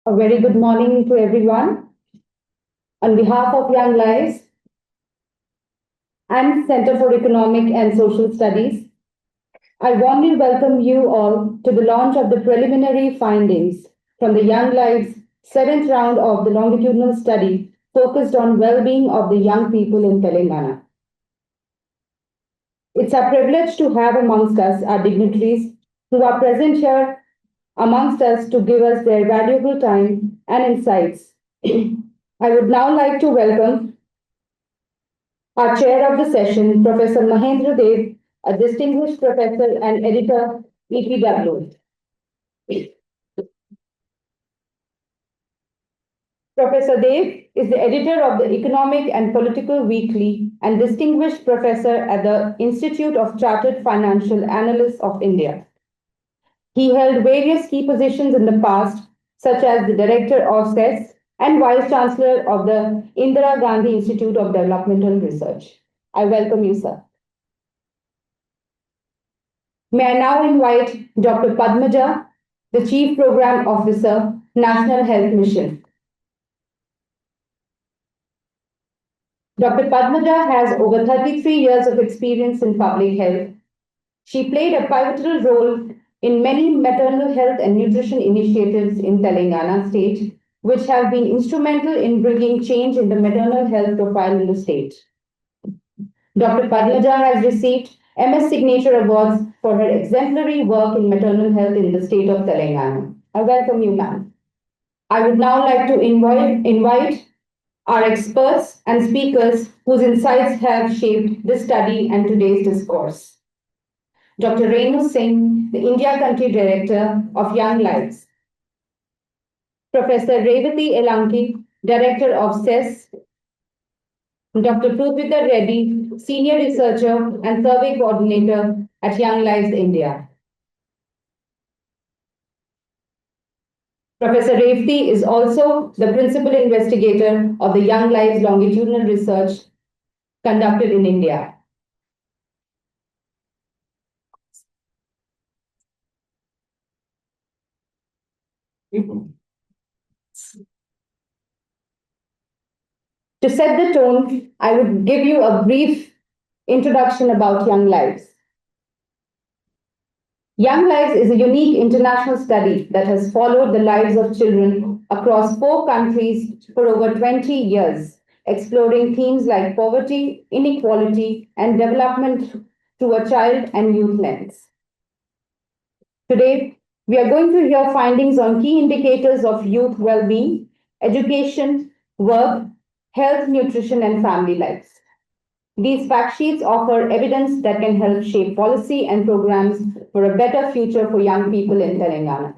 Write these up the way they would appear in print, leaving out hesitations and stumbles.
A very good morning to everyone. On behalf of Young Lives and Center for Economic and Social Studies, I warmly welcome you all to the launch of the preliminary findings from the Young Lives seventh round of the longitudinal study focused on well-being of the young people in Telangana. It's a privilege to have amongst us our dignitaries who are present here amongst us to give us their valuable time and insights. I would now like to welcome our chair of the session, Professor Mahendra Dev, a distinguished professor and editor, EPW. Professor Dev is the editor of the Economic and Political Weekly and distinguished professor at the Institute of Chartered Financial Analysts of India. He held various key positions in the past, such as the director of CESS and vice chancellor of the Indira Gandhi Institute of Developmental Research. I welcome you, sir. May I now invite Dr. Padmaja, the Chief Program Officer, National Health Mission. Dr. Padmaja has over 33 years of experience in public health. She played a pivotal role in many maternal health and nutrition initiatives in Telangana state, which have been instrumental in bringing change in the maternal health profile in the state. Dr. Padmaja has received MS Signature Awards for her exemplary work in maternal health in the state of Telangana. I welcome you, ma'am. I would now like to invite our experts and speakers whose insights have shaped this study and today's discourse. Dr. Renu Singh, the India Country Director of Young Lives. Professor Revati Elanki, Director of CESS. Dr. Prudvita Reddy, Senior Researcher and Survey Coordinator at Young Lives India. Professor Revati is also the Principal Investigator of the Young Lives longitudinal research conducted in India. To set the tone, I would give you a brief introduction about Young Lives. Young Lives is a unique international study that has followed the lives of children across 4 countries for over 20 years, exploring themes like poverty, inequality, and development through a child and youth lens. Today, we are going to hear findings on key indicators of youth well-being, education, work, health, nutrition, and family lives. These fact sheets offer evidence that can help shape policy and programs for a better future for young people in Telangana.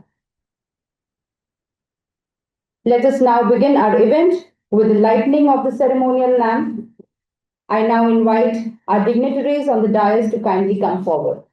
Let us now begin our event with the lighting of the ceremonial lamp. I now invite our dignitaries on the dais to kindly come forward.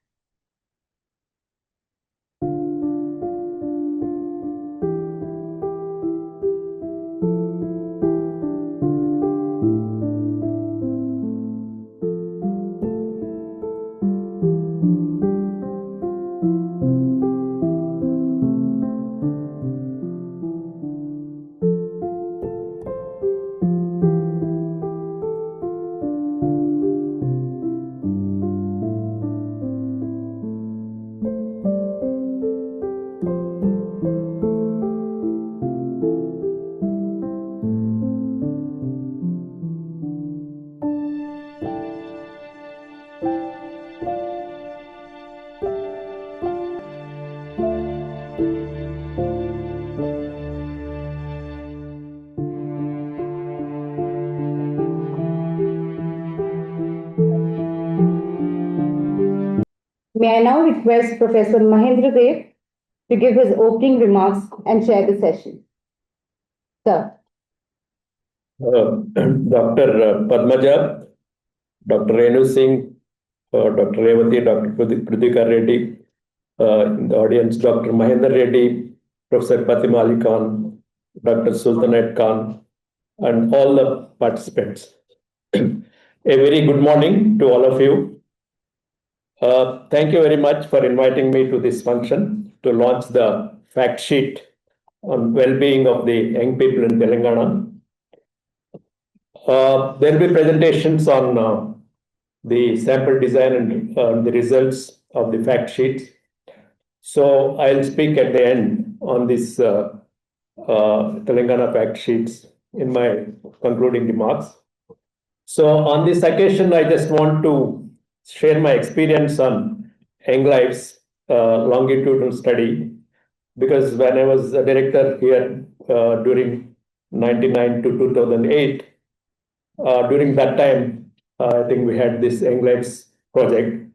May I now request Professor Mahendra Dev to give his opening remarks and chair the session. Sir. Dr. Padmaja, Dr. Renu Singh, Dr. Revati, Dr. Prudvita Reddy, in the audience, Dr. Mahendra Reddy, Professor Fatima Ali Khan, Dr. Sultanat Khan, and all the participants. A very good morning to all of you. Thank you very much for inviting me to this function to launch the fact sheet on well-being of the young people in Telangana. There will be presentations on the sample design and the results of the fact sheets. So I'll speak at the end on this Telangana fact sheets in my concluding remarks. So on this occasion, I just want to share my experience on Young Lives longitudinal study, because when I was a director here during 99 to 2008, during that time, I think we had this Young Lives project.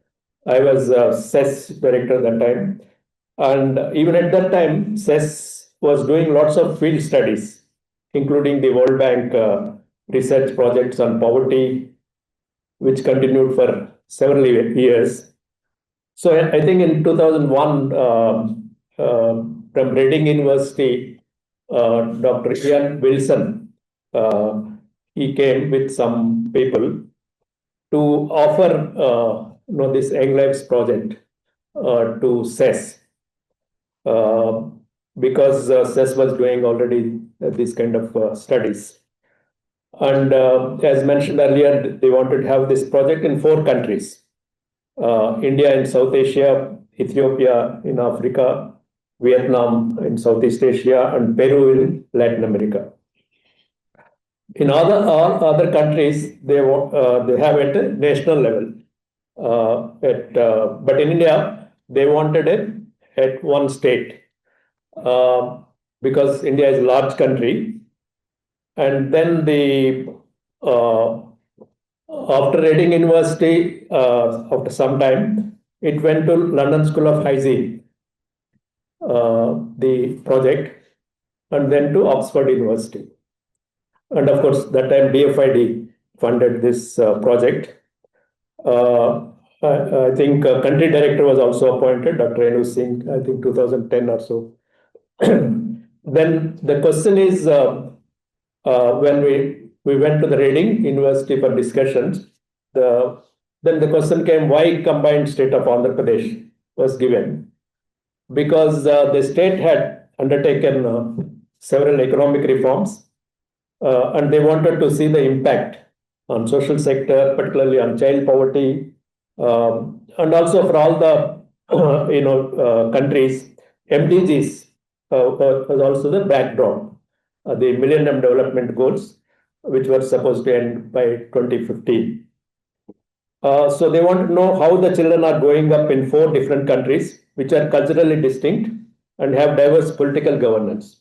I was CESS director at that time. And even at that time, CESS was doing lots of field studies, including the World Bank research projects on poverty, which continued for several years. So I think in 2001, from Reading University, Dr. Ian Wilson, he came with some people to offer this Young Lives project to CESS. Because CESS was doing already these kind of studies. And as mentioned earlier, they wanted to have this project in 4 countries: India in South Asia, Ethiopia in Africa, Vietnam in Southeast Asia, and Peru in Latin America. In all other countries, they have at a national level. But in India, they wanted it at one state, because India is a large country. And then after Reading University, after some time, it went to London School of Hygiene, the project, and then to Oxford University. And of course, that time DFID funded this project. I think country director was also appointed, Dr. Renu Singh, I think 2010 or so. Then the question is, when we went to the Reading University for discussions, then the question came, why combined state of Andhra Pradesh was given? Because the state had undertaken several economic reforms, and they wanted to see the impact on social sector, particularly on child poverty, and also for all the countries. MDGs was also the backdrop, the Millennium Development Goals, which were supposed to end by 2015. So they want to know how the children are growing up in 4 different countries, which are culturally distinct and have diverse political governance.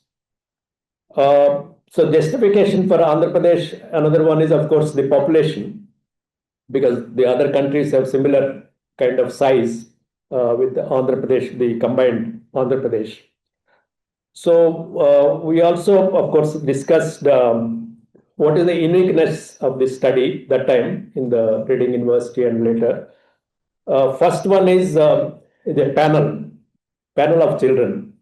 So justification for Andhra Pradesh, another one is, of course, the population, because the other countries have similar kind of size with the Andhra Pradesh, the combined Andhra Pradesh. So we also, of course, discussed what is the uniqueness of this study that time in the Reading University and later. First one is the panel of children.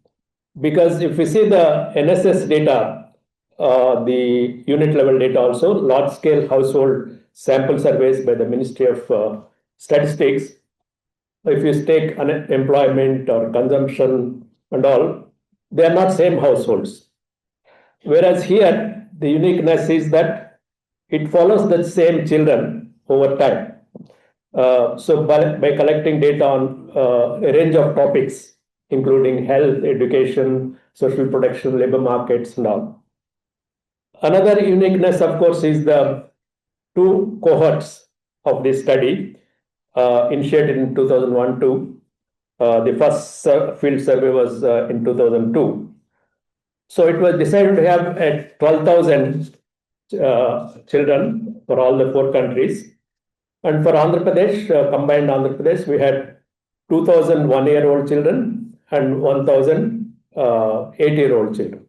Because if we see the NSS data, the unit level data also, large scale household sample surveys by the Ministry of Statistics, if you take unemployment or consumption and all, they are not same households. Whereas here, the uniqueness is that it follows the same children over time. So by collecting data on a range of topics, including health, education, social protection, labor markets, and all. Another uniqueness, of course, is the 2 cohorts of this study, initiated in 2001-2. The first field survey was in 2002. So it was decided to have 12,000 children for all the 4 countries. And for Andhra Pradesh, combined Andhra Pradesh, we had 2,000 1-year-old children and 1,000 8-year-old children.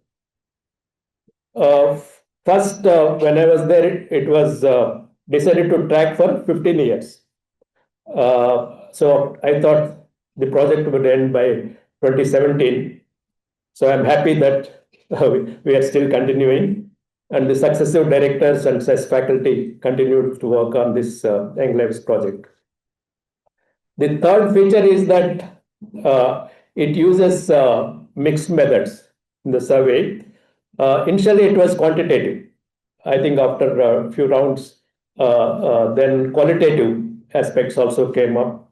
First, when I was there, it was decided to track for 15 years. So I thought the project would end by 2017. So I'm happy that we are still continuing, and the successive directors and CESS faculty continued to work on this Young Lives project. The third feature is that it uses mixed methods. in the survey. Initially, it was quantitative. I think after a few rounds, then qualitative aspects also came up.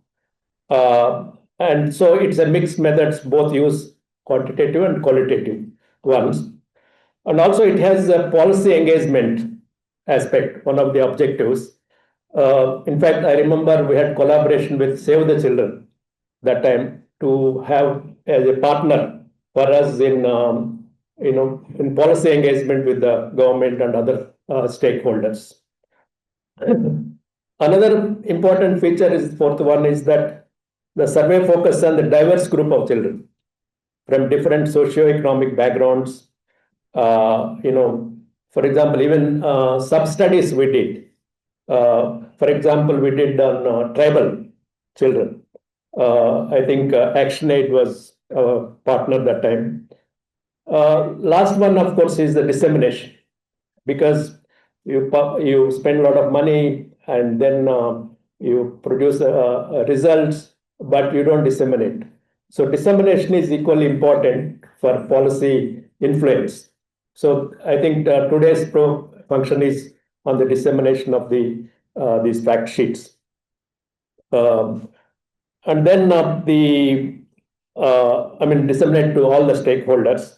And so it's a mixed methods, both use quantitative and qualitative ones. And also it has a policy engagement aspect, one of the objectives. In fact, I remember we had collaboration with Save the Children that time to have as a partner for us in in policy engagement with the government and other stakeholders. Another important feature is fourth one is that the survey focused on the diverse group of children from different socio-economic backgrounds. For example, even sub-studies we did. For example, we did on tribal children. I think ActionAid was a partner that time. Last one, of course, is the dissemination, because you spend a lot of money and then you produce results, but you don't disseminate. So dissemination is equally important for policy influence. So I think today's function is on the dissemination of these fact sheets. And then disseminate to all the stakeholders.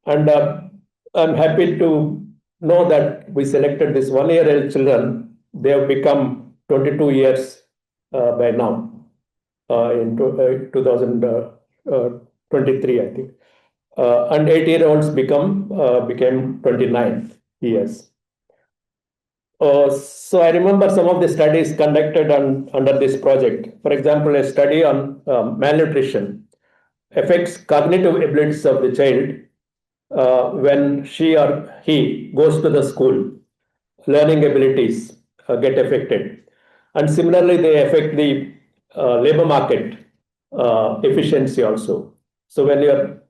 And I'm happy to know that we selected this 1-year-old children. They have become 22 years by now, in 2023, I think. And 8-year-olds became 29 years. So I remember some of the studies conducted under this project. For example, a study on malnutrition affects cognitive abilities of the child when she or he goes to the school. Learning abilities get affected. And similarly, they affect the labor market efficiency also. So when you're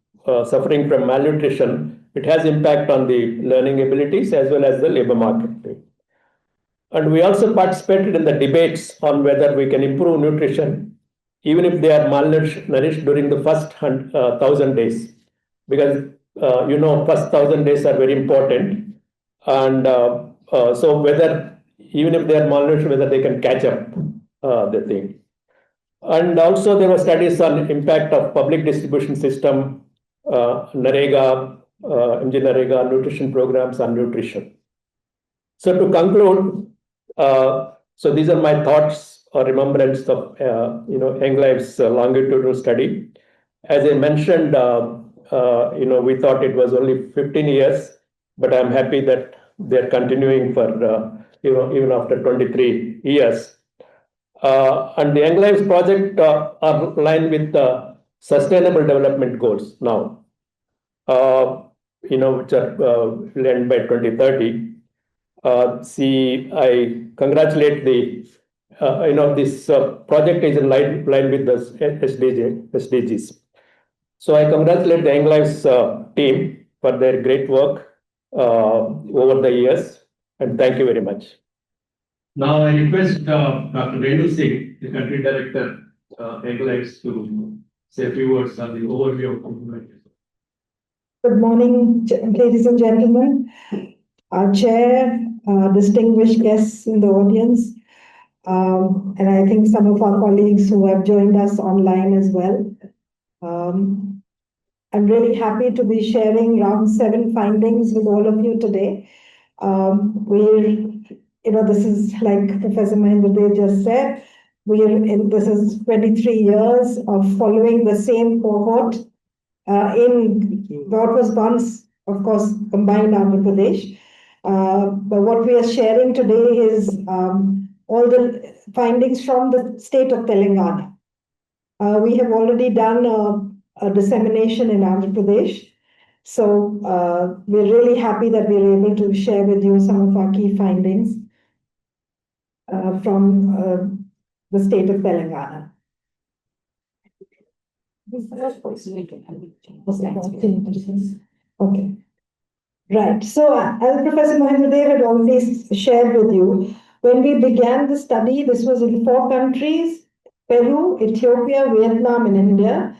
suffering from malnutrition, it has impact on the learning abilities as well as the labor market. And we also participated in the debates on whether we can improve nutrition, even if they are malnourished during the first 1,000 days, because first 1,000 days are very important, and so whether even if they are malnourished, whether they can catch up the thing. And also there were studies on impact of public distribution system, NREGA, MG NREGA, nutrition programs on nutrition. So to conclude, so these are my thoughts or remembrance of Young Life's longitudinal study. As I mentioned, we thought it was only 15 years, but I'm happy that they're continuing for even after 23 years. And the Young Lives project are aligned with the Sustainable Development Goals now, which are will end by 2030. I congratulate this project is in line with the SDGs. So I congratulate the Young Lives team for their great work over the years, and thank you very much. Now I request Dr. Renu Singh, the country director, Young Lives, to say a few words on the overview of comprehension. Good morning, ladies and gentlemen, our chair, distinguished guests in the audience, and I think some of our colleagues who have joined us online as well. I'm really happy to be sharing round 7 findings with all of you today. This is like Professor Mahendra just said, this is 23 years of following the same cohort in what was once, of course, combined Andhra Pradesh. But what we are sharing today is all the findings from the state of Telangana. We have already done a dissemination in Andhra Pradesh. So we're really happy that we're able to share with you some of our key findings from the state of Telangana. Okay. Right. So as Professor Mahendra had already shared with you, when we began the study, this was in 4 countries, Peru, Ethiopia, Vietnam, and India.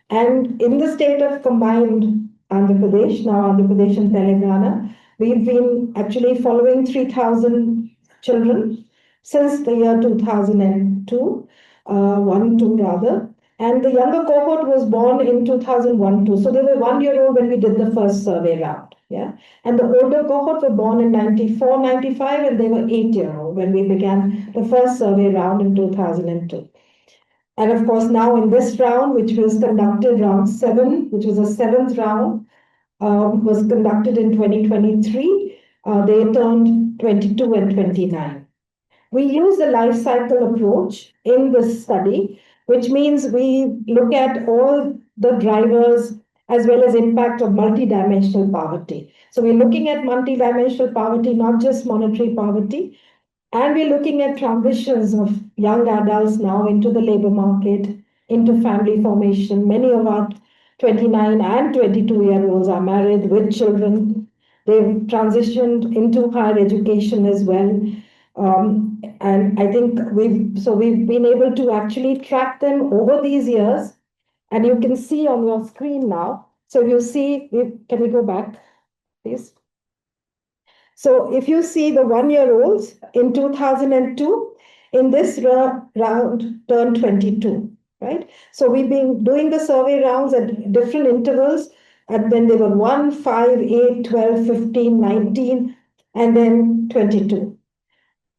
And in the state of combined Andhra Pradesh, now Andhra Pradesh and Telangana. We've been actually following 3,000 children since the year 2002, 1, 2 rather. And the younger cohort was born in 2001, 2. So they were 1 year old when we did the first survey round. Yeah. And the older cohort were born in 94, 95, and they were 8-year-old when we began the first survey round in 2002. And of course, now in this round, which was conducted round 7, which was a 7th round, was conducted in 2023. They turned 22 and 29. We use the life cycle approach in this study, which means we look at all the drivers as well as impact of multidimensional poverty. So we're looking at multidimensional poverty, not just monetary poverty, and we're looking at transitions of young adults now into the labor market, into family formation. Many of our 29 and 22-year-olds are married with children. They've transitioned into higher education as well. And I think we've been able to actually track them over these years. And you can see on your screen now. So you see, can we go back, please? So if you see the 1-year-olds in 2002, in this round turned 22, right? So we've been doing the survey rounds at different intervals, and when they were 1, 5, 8, 12, 15, 19, and then 22.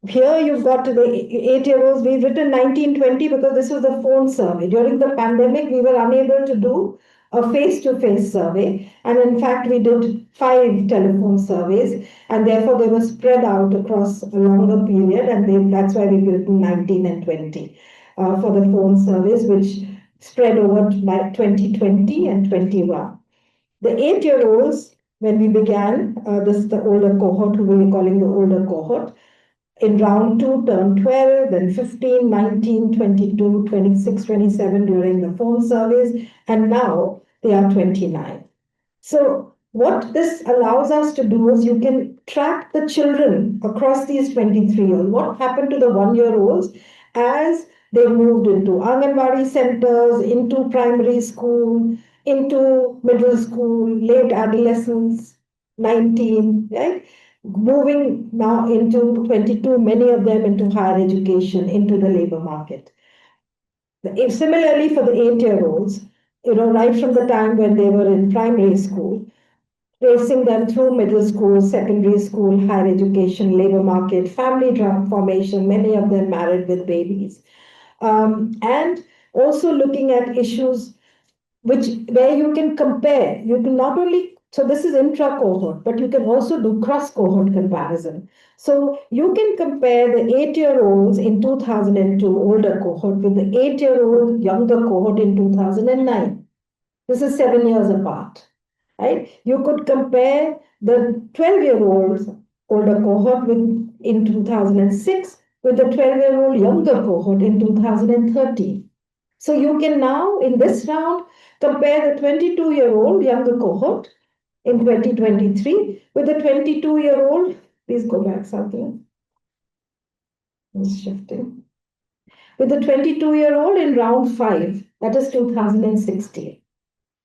Here you've got the 8-year-olds. We've written 1920 because this was a phone survey. During the pandemic, we were unable to do a face-to-face survey. And in fact, we did 5 telephone surveys, and therefore they were spread out across a longer period. And that's why we've written 19 and 20 for the phone surveys, which spread over 2020 and 21. The 8-year-olds, when we began, the older cohort, who we were calling the older cohort, in round 2 turned 12, then 15, 19, 22, 26, 27 during the phone surveys, and now they are 29. So what this allows us to do is you can track the children across these 23 years. What happened to the 1-year-olds as they moved into Anganwadi centers, into primary school, into middle school, late adolescence, 19, right? Moving now into 22, many of them into higher education, into the labor market. Similarly, for the 8-year-olds, right from the time when they were in primary school, tracing them through middle school, secondary school, higher education, labor market, family formation, many of them married with babies. And also looking at issues where you can compare. You can not only, so this is intra-cohort, but you can also do cross-cohort comparison. So you can compare the 8-year-olds in 2002, older cohort, with the 8-year-old younger cohort in 2009. This is 7 years apart, right? You could compare the 12-year-olds older cohort in 2006 with the 12-year-old younger cohort in 2013. So you can now, in this round, compare the 22-year-old younger cohort in 2023 with the 22-year-old, please go back something, it's shifting, with the 22-year-old in round 5, that is 2016.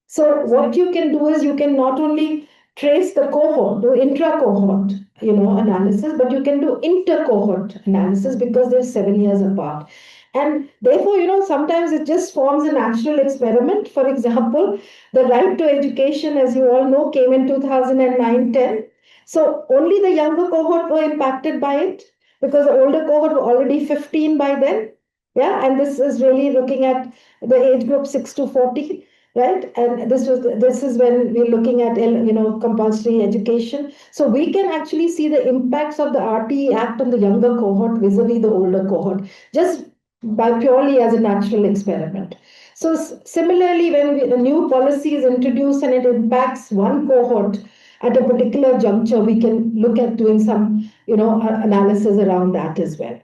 So what you can do is you can not only trace the cohort, do intra-cohort, analysis, but you can do inter-cohort analysis because they're 7 years apart. And therefore, sometimes it just forms a natural experiment. For example, the right to education, as you all know, came in 2009-10. So only the younger cohort were impacted by it because the older cohort were already 15 by then. Yeah, and this is really looking at the age group 6 to 40. Right, and this is when we're looking at compulsory education. So we can actually see the impacts of the RTE Act on the younger cohort vis-a-vis the older cohort, just by purely as a natural experiment. So similarly, when a new policy is introduced and it impacts one cohort at a particular juncture, we can look at doing some analysis around that as well.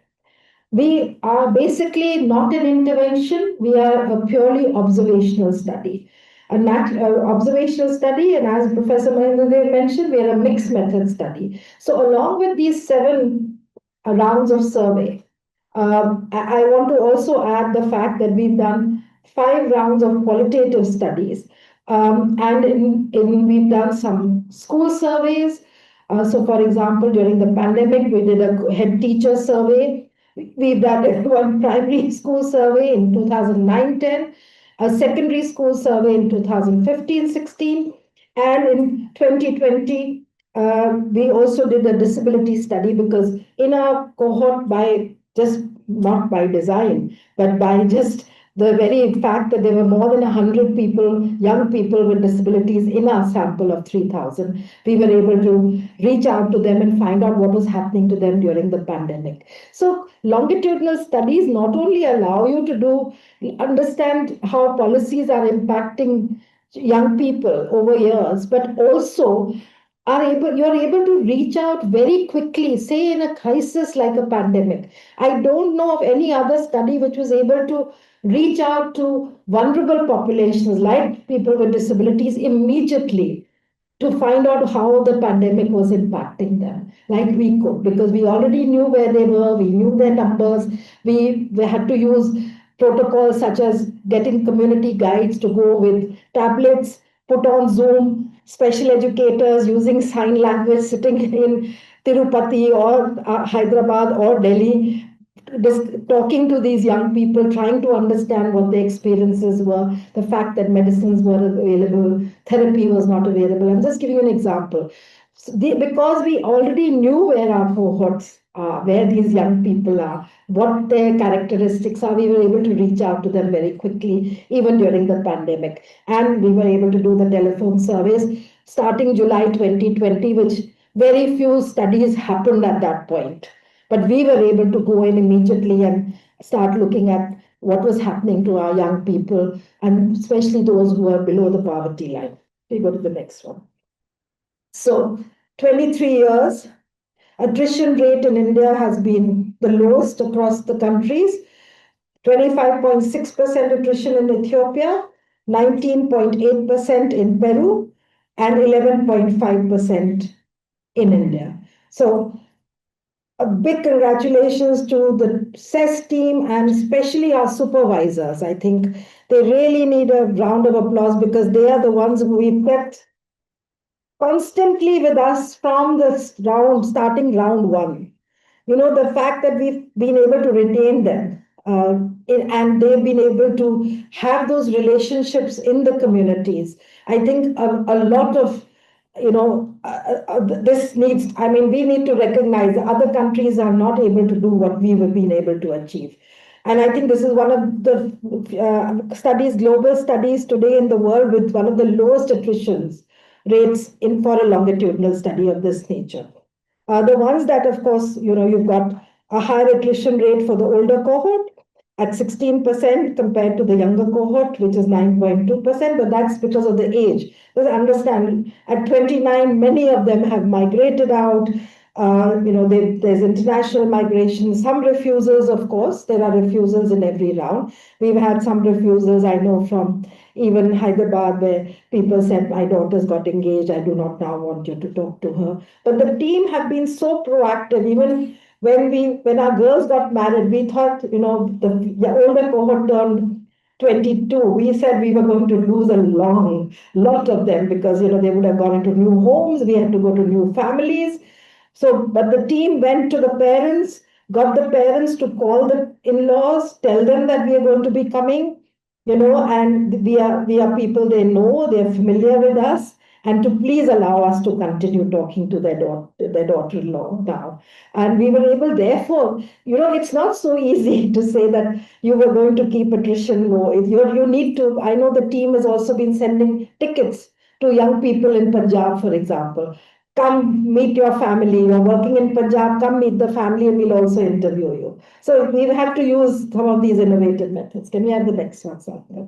We are basically not an intervention. We are a purely observational study. An observational study, and as Professor Mahendra mentioned, we are a mixed method study. So along with these 7 rounds of survey, I want to also add the fact that we've done 5 rounds of qualitative studies. And we've done some school surveys. So, for example, during the pandemic, we did a head teacher survey. We've done one primary school survey in 2009-10, a secondary school survey in 2015-16, and in 2020, we also did a disability study because in our cohort, by just not by design, but by just the very fact that there were more than 100 people, young people with disabilities in our sample of 3,000, we were able to reach out to them and find out what was happening to them during the pandemic. So longitudinal studies not only allow you to understand how policies are impacting young people over years, but also you're able to reach out very quickly, say in a crisis like a pandemic. I don't know of any other study which was able to reach out to vulnerable populations like people with disabilities immediately to find out how the pandemic was impacting them, like we could, because we already knew where they were, we knew their numbers, we had to use protocols such as getting community guides to go with tablets, put on Zoom, special educators using sign language sitting in Tirupati or Hyderabad or Delhi, just talking to these young people, trying to understand what their experiences were, the fact that medicines were available, therapy was not available. I'm just giving you an example. So because we already knew where our cohorts are, where these young people are, what their characteristics are, we were able to reach out to them very quickly, even during the pandemic. And we were able to do the telephone surveys starting July 2020, which very few studies happened at that point. But we were able to go in immediately and start looking at what was happening to our young people, and especially those who are below the poverty line. We go to the next one. So, 23 years, attrition rate in India has been the lowest across the countries. 25.6% attrition in Ethiopia, 19.8% in Peru, and 11.5% in India. So a big congratulations to the CESS team and especially our supervisors. I think they really need a round of applause because they are the ones who we kept constantly with us from the starting round one. You know, the fact that we've been able to retain them and they've been able to have those relationships in the communities. I think a lot of this needs, I mean, we need to recognize that other countries are not able to do what we have been able to achieve. And I think this is one of the global studies today in the world with one of the lowest attritions rates in for a longitudinal study of this nature. The ones that, of course, you've got a higher attrition rate for the older cohort at 16% compared to the younger cohort, which is 9.2%, but that's because of the age. Because understand, at 29, many of them have migrated out. There's international migration, some refusals, of course. There are refusals in every round. We've had some refusals, I know, from even Hyderabad, where people said, my daughter's got engaged, I do not now want you to talk to her. But the team have been so proactive, even when our girls got married, we thought, the older cohort turned 22. We said we were going to lose a lot of them because, they would have gone into new homes. We had to go to new families. So, but the team went to the parents, got the parents to call the in-laws, tell them that we are going to be coming, and we are people they know, they're familiar with us, and to please allow us to continue talking to their daughter-in-law now. And we were able, therefore, it's not so easy to say that you were going to keep attrition low. You need to, I know the team has also been sending tickets to young people in Punjab, for example. Come meet your family. You're working in Punjab, come meet the family and we'll also interview you. So we've had to use some of these innovative methods. Can we have the next one, Satya?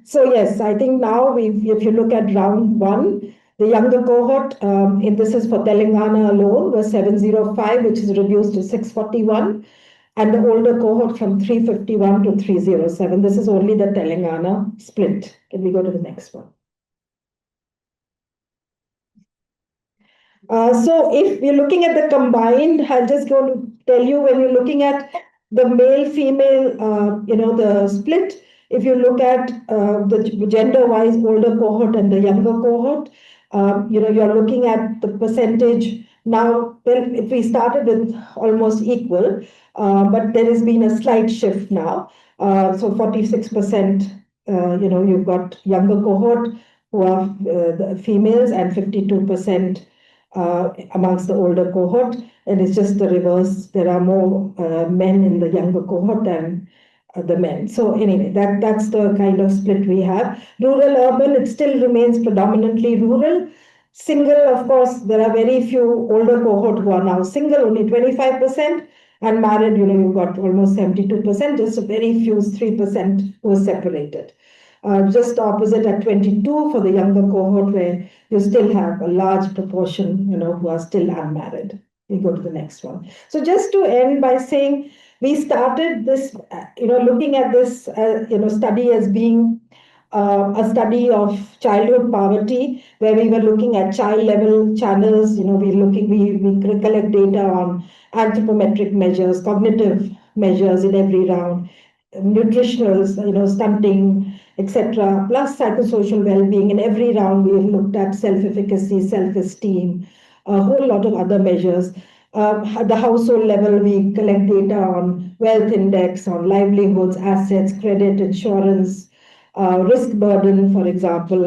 So yes, I think now if you look at round one, the younger cohort, this is for Telangana alone, was 705, which is reduced to 641. And the older cohort from 351 to 307. This is only the Telangana split. Can we go to the next one? So if you're looking at the combined, I'm just going to tell you when you're looking at the male-female, the split, If you look at the gender-wise older cohort and the younger cohort, you're looking at the percentage now. Well, if we started with almost equal, but there has been a slight shift now. So 46%, you've got younger cohort who are the females, and 52% amongst the older cohort. And it's just the reverse. There are more men in the younger cohort than the men. So anyway, that's the kind of split we have. Rural, urban, it still remains predominantly rural. Single, of course, there are very few older cohort who are now single, only 25%, and married, you've got almost 72%, just a very few, 3% who are separated. Just opposite at 22 for the younger cohort, where you still have a large proportion, who are still unmarried. We go to the next one. So just to end by saying, we started this, looking at this, study as being a study of childhood poverty, where we were looking at child level channels. We collect data on anthropometric measures, cognitive measures in every round, nutritional, stunting, etc., plus psychosocial well-being. In every round, we have looked at self-efficacy, self-esteem, a whole lot of other measures. At the household level, we collect data on wealth index, on livelihoods, assets, credit, insurance, risk burden, for example.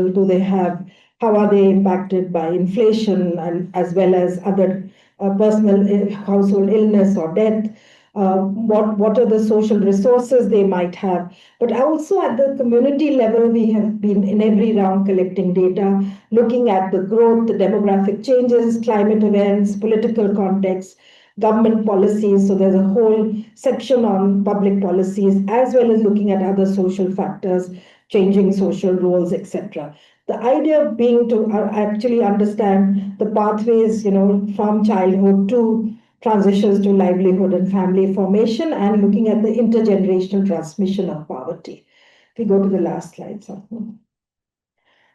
How are they impacted by inflation, and as well as other personal household illness or death? What are the social resources they might have? But also at the community level, we have been in every round collecting data, looking at the growth, the demographic changes, climate events, political context, government policies. So there's a whole section on public policies, as well as looking at other social factors, changing social roles, etc. The idea being to actually understand the pathways, from childhood to transitions to livelihood and family formation, and looking at the intergenerational transmission of poverty. If we go to the last slide, Sapna.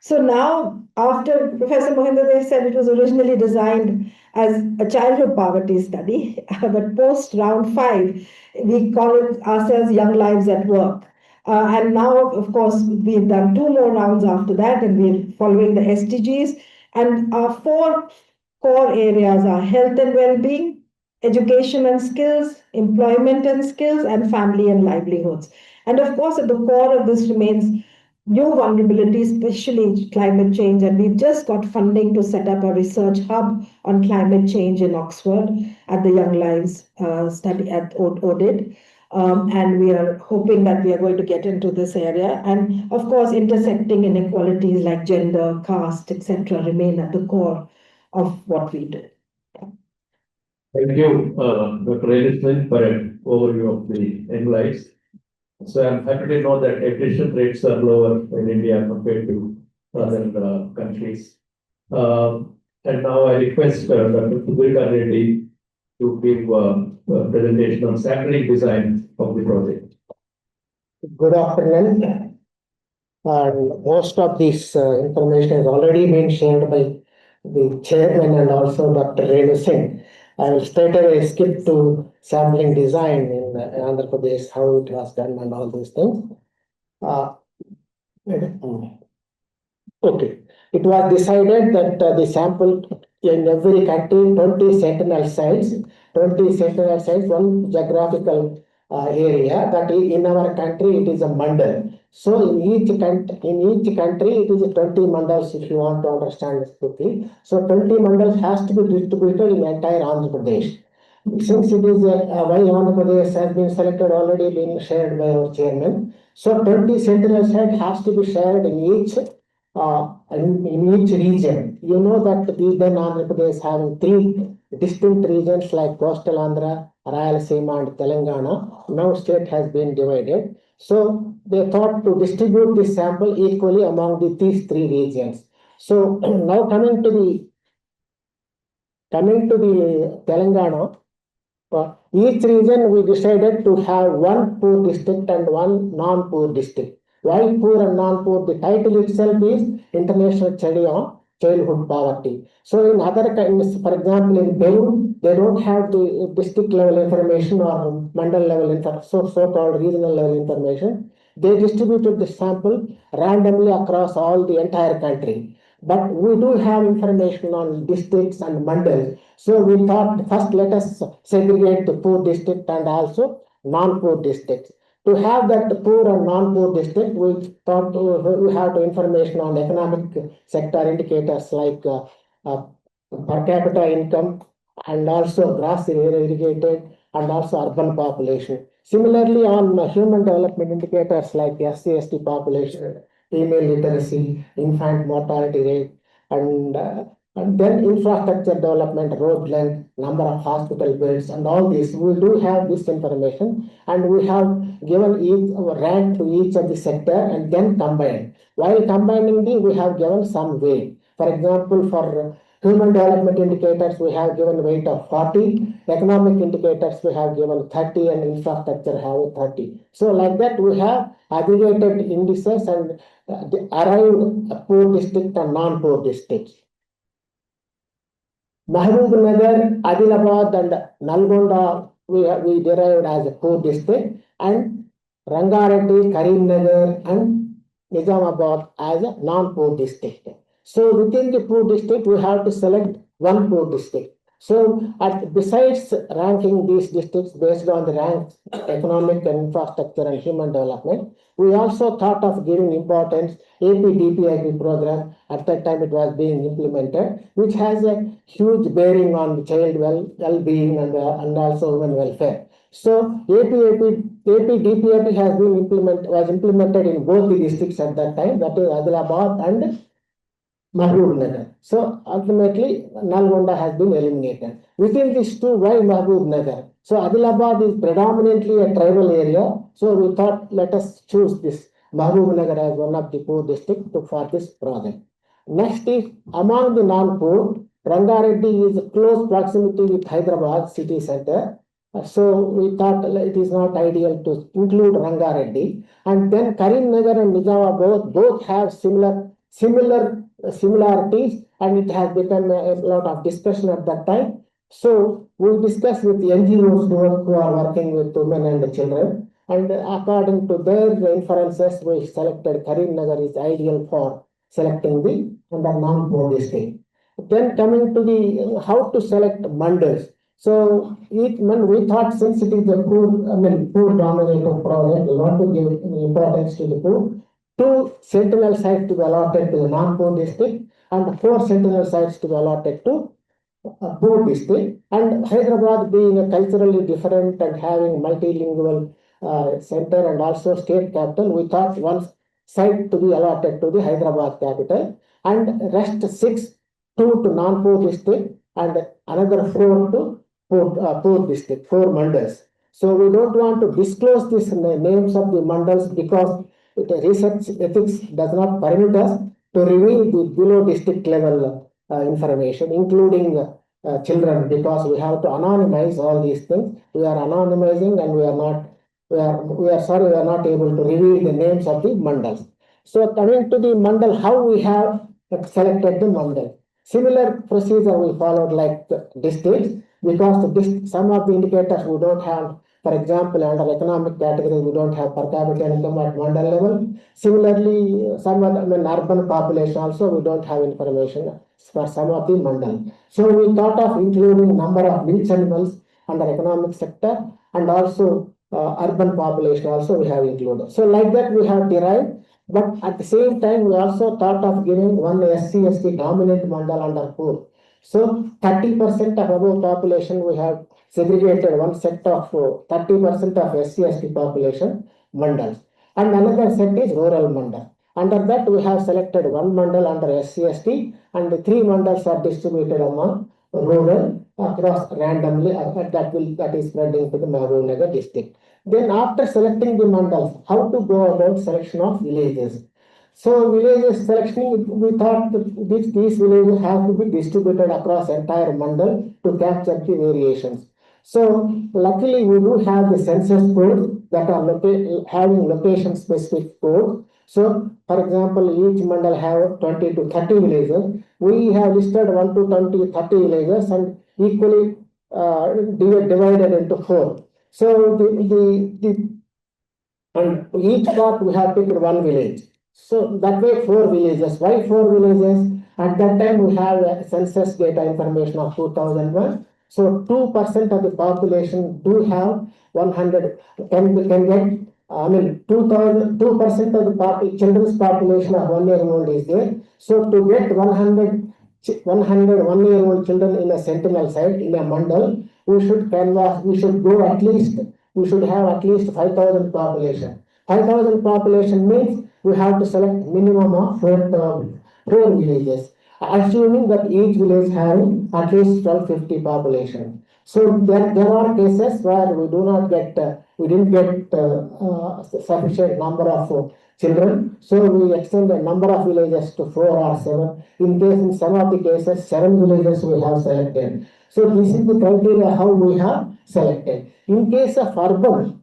So now, after Professor Mohinder said it was originally designed as a childhood poverty study, but post round 5, we call it ourselves Young Lives at Work. And now, of course, we've done 2 more rounds after that, and we're following the SDGs. And our 4 core areas are health and well-being, education and skills, employment and skills, and family and livelihoods. And of course, at the core of this remains new vulnerabilities, especially climate change. And we've just got funding to set up a research hub on climate change in Oxford at the Young Lives study at ODID. And we are hoping that we are going to get into this area. And of course, intersecting inequalities like gender, caste, etc., remain at the core of what we do. Thank you, Dr. Edison, for an overview of the young lives. So I'm happy to know that attrition rates are lower in India compared to other countries. And now I request Dr. Pudrika Reddy to give a presentation on sampling design of the project. Good afternoon. Most of this information has already been shared by the chairman and also Dr. Renu Singh. I will straight away skip to sampling design in Andhra Pradesh, how it was done and all these things. Okay. It was decided that the sample in every country, 20 sentinel sites, 1 geographical area, that in our country it is a mandal. So in each country it is 20 mandals, if you want to understand this quickly. So 20 mandals has to be distributed in entire Andhra Pradesh. Since it is why Andhra Pradesh has been selected, already been shared by our chairman. So 20 sentinel sites has to be shared in each region. You know that we then Andhra Pradesh having 3 distinct regions like coastal Andhra, Rayalaseema and Telangana. Now state has been divided. So they thought to distribute this sample equally among these 3 regions. So now coming to the Telangana, each region we decided to have 1 poor district and 1 non-poor district. Why poor and non-poor? The title itself is International Study on Childhood Poverty. So in other countries, for example, in Peru, they don't have the district level information or mandal level information, so-called regional level information. They distributed the sample randomly across all the entire country. But we do have information on districts and mandals. So we thought first let us segregate the poor district and also non-poor districts. To have that poor and non-poor district, we thought we have to information on economic sector indicators like per capita income and also gross irrigated and also urban population. Similarly, on human development indicators like SC/ST population, female literacy, infant mortality rate, and then infrastructure development, road length, number of hospital beds, and all this. We do have this information, and we have given each rank to each of the sector and then combined. While combining we have given some weight. For example, for human development indicators, we have given weight of 40. Economic indicators, we have given 30, and infrastructure have 30. So like that, we have aggregated indices and arrived poor district and non-poor districts. Mahabubnagar, Adilabad, and Nalgonda, we derived as a poor district, and Rangareddy, Karimnagar, and Nizamabad as a non-poor district. So within the poor district, we have to select one poor district. So besides ranking these districts based on the ranks, economic and infrastructure and human development, we also thought of giving importance AP program. At that time it was being implemented, which has a huge bearing on the child well-being and also women welfare. So AP has been was implemented in both the districts at that time, that is Adilabad and Mahabubnagar. So ultimately, Nalgonda has been eliminated. Within these two, why Mahabubnagar? So Adilabad is predominantly a tribal area. So we thought, let us choose this Mahabubnagar as one of the poor districts for this project. Next is among the non-poor, Rangareddy is close proximity with Hyderabad city center. So we thought it is not ideal to include Rangareddy. And then Karimnagar and Nizamabad both have similarities, and it has become a lot of discussion at that time. So we discussed with the NGOs who are working with women and children, and according to their inferences, we selected Karimnagar is ideal for selecting the under non-poor district. Then coming to the how to select mandals. So we thought since it is a poor dominated project, we want to give importance to the poor. 2 sentinel sites to be allotted to the non-poor district, and 4 sentinel sites to be allotted to poor district. And Hyderabad being a culturally different and having multilingual center and also state capital, we thought 1 site to be allotted to the Hyderabad capital, and rest 2 to non-poor district, and another 4 to poor district, 4 mandals. So we don't want to disclose these names of the mandals because research ethics does not permit us to reveal the below district level information, including children, because we have to anonymize all these things. We are anonymizing, and we are not able to reveal the names of the mandals. So coming to the mandal, how we have selected the mandal. Similar procedure we followed like the districts, because some of the indicators we don't have. For example, under economic category, we don't have per capita income at mandal level. Similarly, some other urban population also we don't have information for some of the mandal. So we thought of including number of milk animals under economic sector, and also urban population also we have included. So like that we have derived, but at the same time we also thought of giving one SC/ST dominant mandal under poor. So 30% of above population we have segregated one set of 30% of SC/ST population mandals, and another set is rural mandal. Under that we have selected one mandal under SC/ST, and 3 mandals are distributed among rural across randomly, that is spreading to the Mahabubnagar district. Then after selecting the mandals, how to go about selection of villages? So villages selection, we thought that these villages have to be distributed across entire mandal to capture the variations. So luckily we do have the census codes that are having location specific codes. So for example, each mandal have 20 to 30 villages. We have listed 1 to 20, 30 villages and equally divided into 4. So the And each part we have picked one village. So that way 4 villages. Why 4 villages? At that time we have a census data information of 2001. So 2% of the population do have 100 can get. I mean 2% of the children's population of 1 year old is there. So to get 100 1 year old children in a sentinel site in a mandal, we should canvass. We should have at least 5,000 population. 5,000 population means we have to select minimum of 4 villages, assuming that each village having at least 1250 population. So there are cases where we didn't get sufficient number of children, so we extend the number of villages to 4 or 7. In some of the cases, 7 villages we have selected. So this is the criteria how we have selected. In case of urban,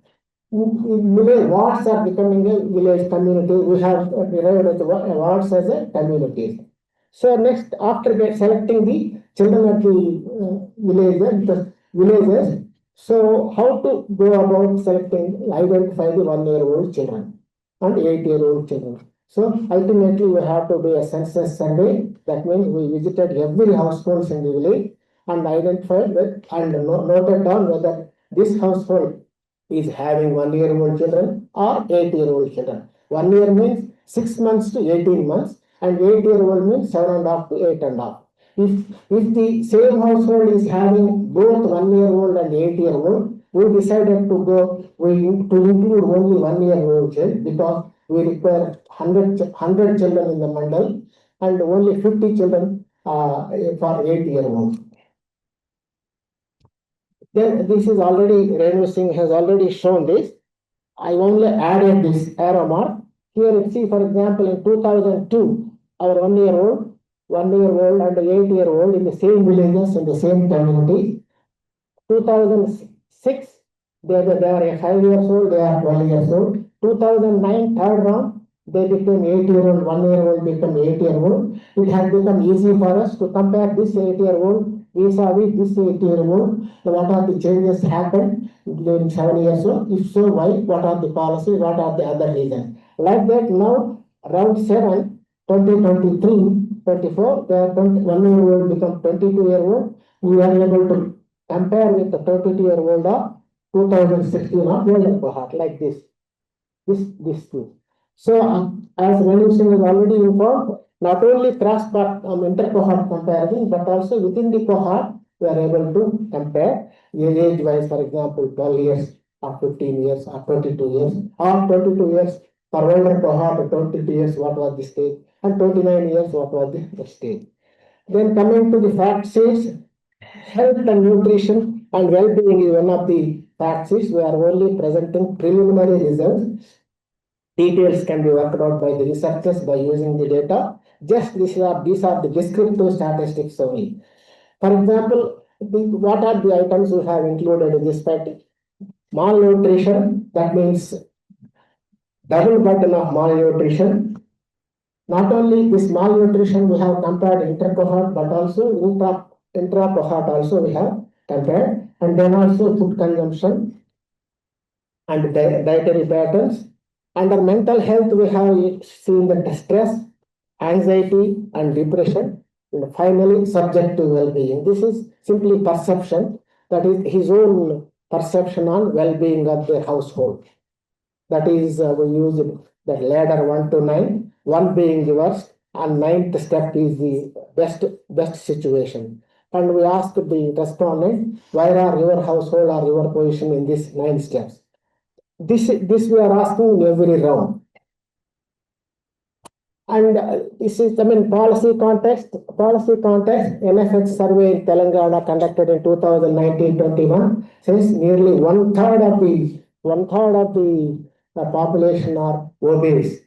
village wards are becoming a village community. We have derived the wards as a community. So next, after selecting the children at the villages, so how to go about identify the 1 year old children and 8 year old children. So ultimately we have to do a census survey. That means we visited every household in the village and identified and noted down whether this household is having 1 year old children or 8 year old children. 1 year means 6 months to 18 months, and 8 year old means 7.5 to 8.5. If the same household is having both 1 year old and 8 year old, we decided to include only 1 year old child because we require 100 children in the mandal and only 50 children for 8 year old. Then this is already, Renu Singh has already shown this. I only added this arrow mark. Here you see, for example, in 2002, our 1 year old and 8 year old in the same villages, in the same community. 2006, they are 5 years old, they are 12 years old. 2009, third round, they became 8 year old, 1 year old became 8 year old. It has become easy for us to compare this 8 year old vis-a-vis this 8 year old. What are the changes happened during 7 years old? If so, why? What are the policies? What are the other reasons? Like that, now round 7, 2023-24, the 1 year old become 22-year-old. We are able to compare with the 32-year-old of 2016 of older cohort, like this two. So, as Renu Singh has already informed, not only inter-cohort comparison, but also within the cohort, we are able to compare age-wise, for example, 12 years or 15 years or 22 years or 22 years for older cohort, 22 years, what was the stage, and 29 years, what was the stage. Then coming to the fact sheets, health and nutrition and well-being is one of the fact sheets. We are only presenting preliminary results. Details can be worked out by the researchers by using the data. Just these are the descriptive statistics only. For example, what are the items we have included in this pattern? Malnutrition, that means double burden of malnutrition. Not only this malnutrition we have compared inter-cohort, but also intra-cohort also we have compared, and then also food consumption and dietary patterns. Under mental health, we have seen the stress, anxiety, and depression. And finally, subjective well-being. This is simply perception, that is his own perception on well-being of the household. That is, we use that ladder 1 to 9, 1 being the worst, and 9th step is the best situation. And we asked the respondent, where are your household or your position in these 9 steps? This we are asking in every round. And this is, policy context, NFH survey in Telangana conducted in 2019-21 says nearly one third of the population are obese,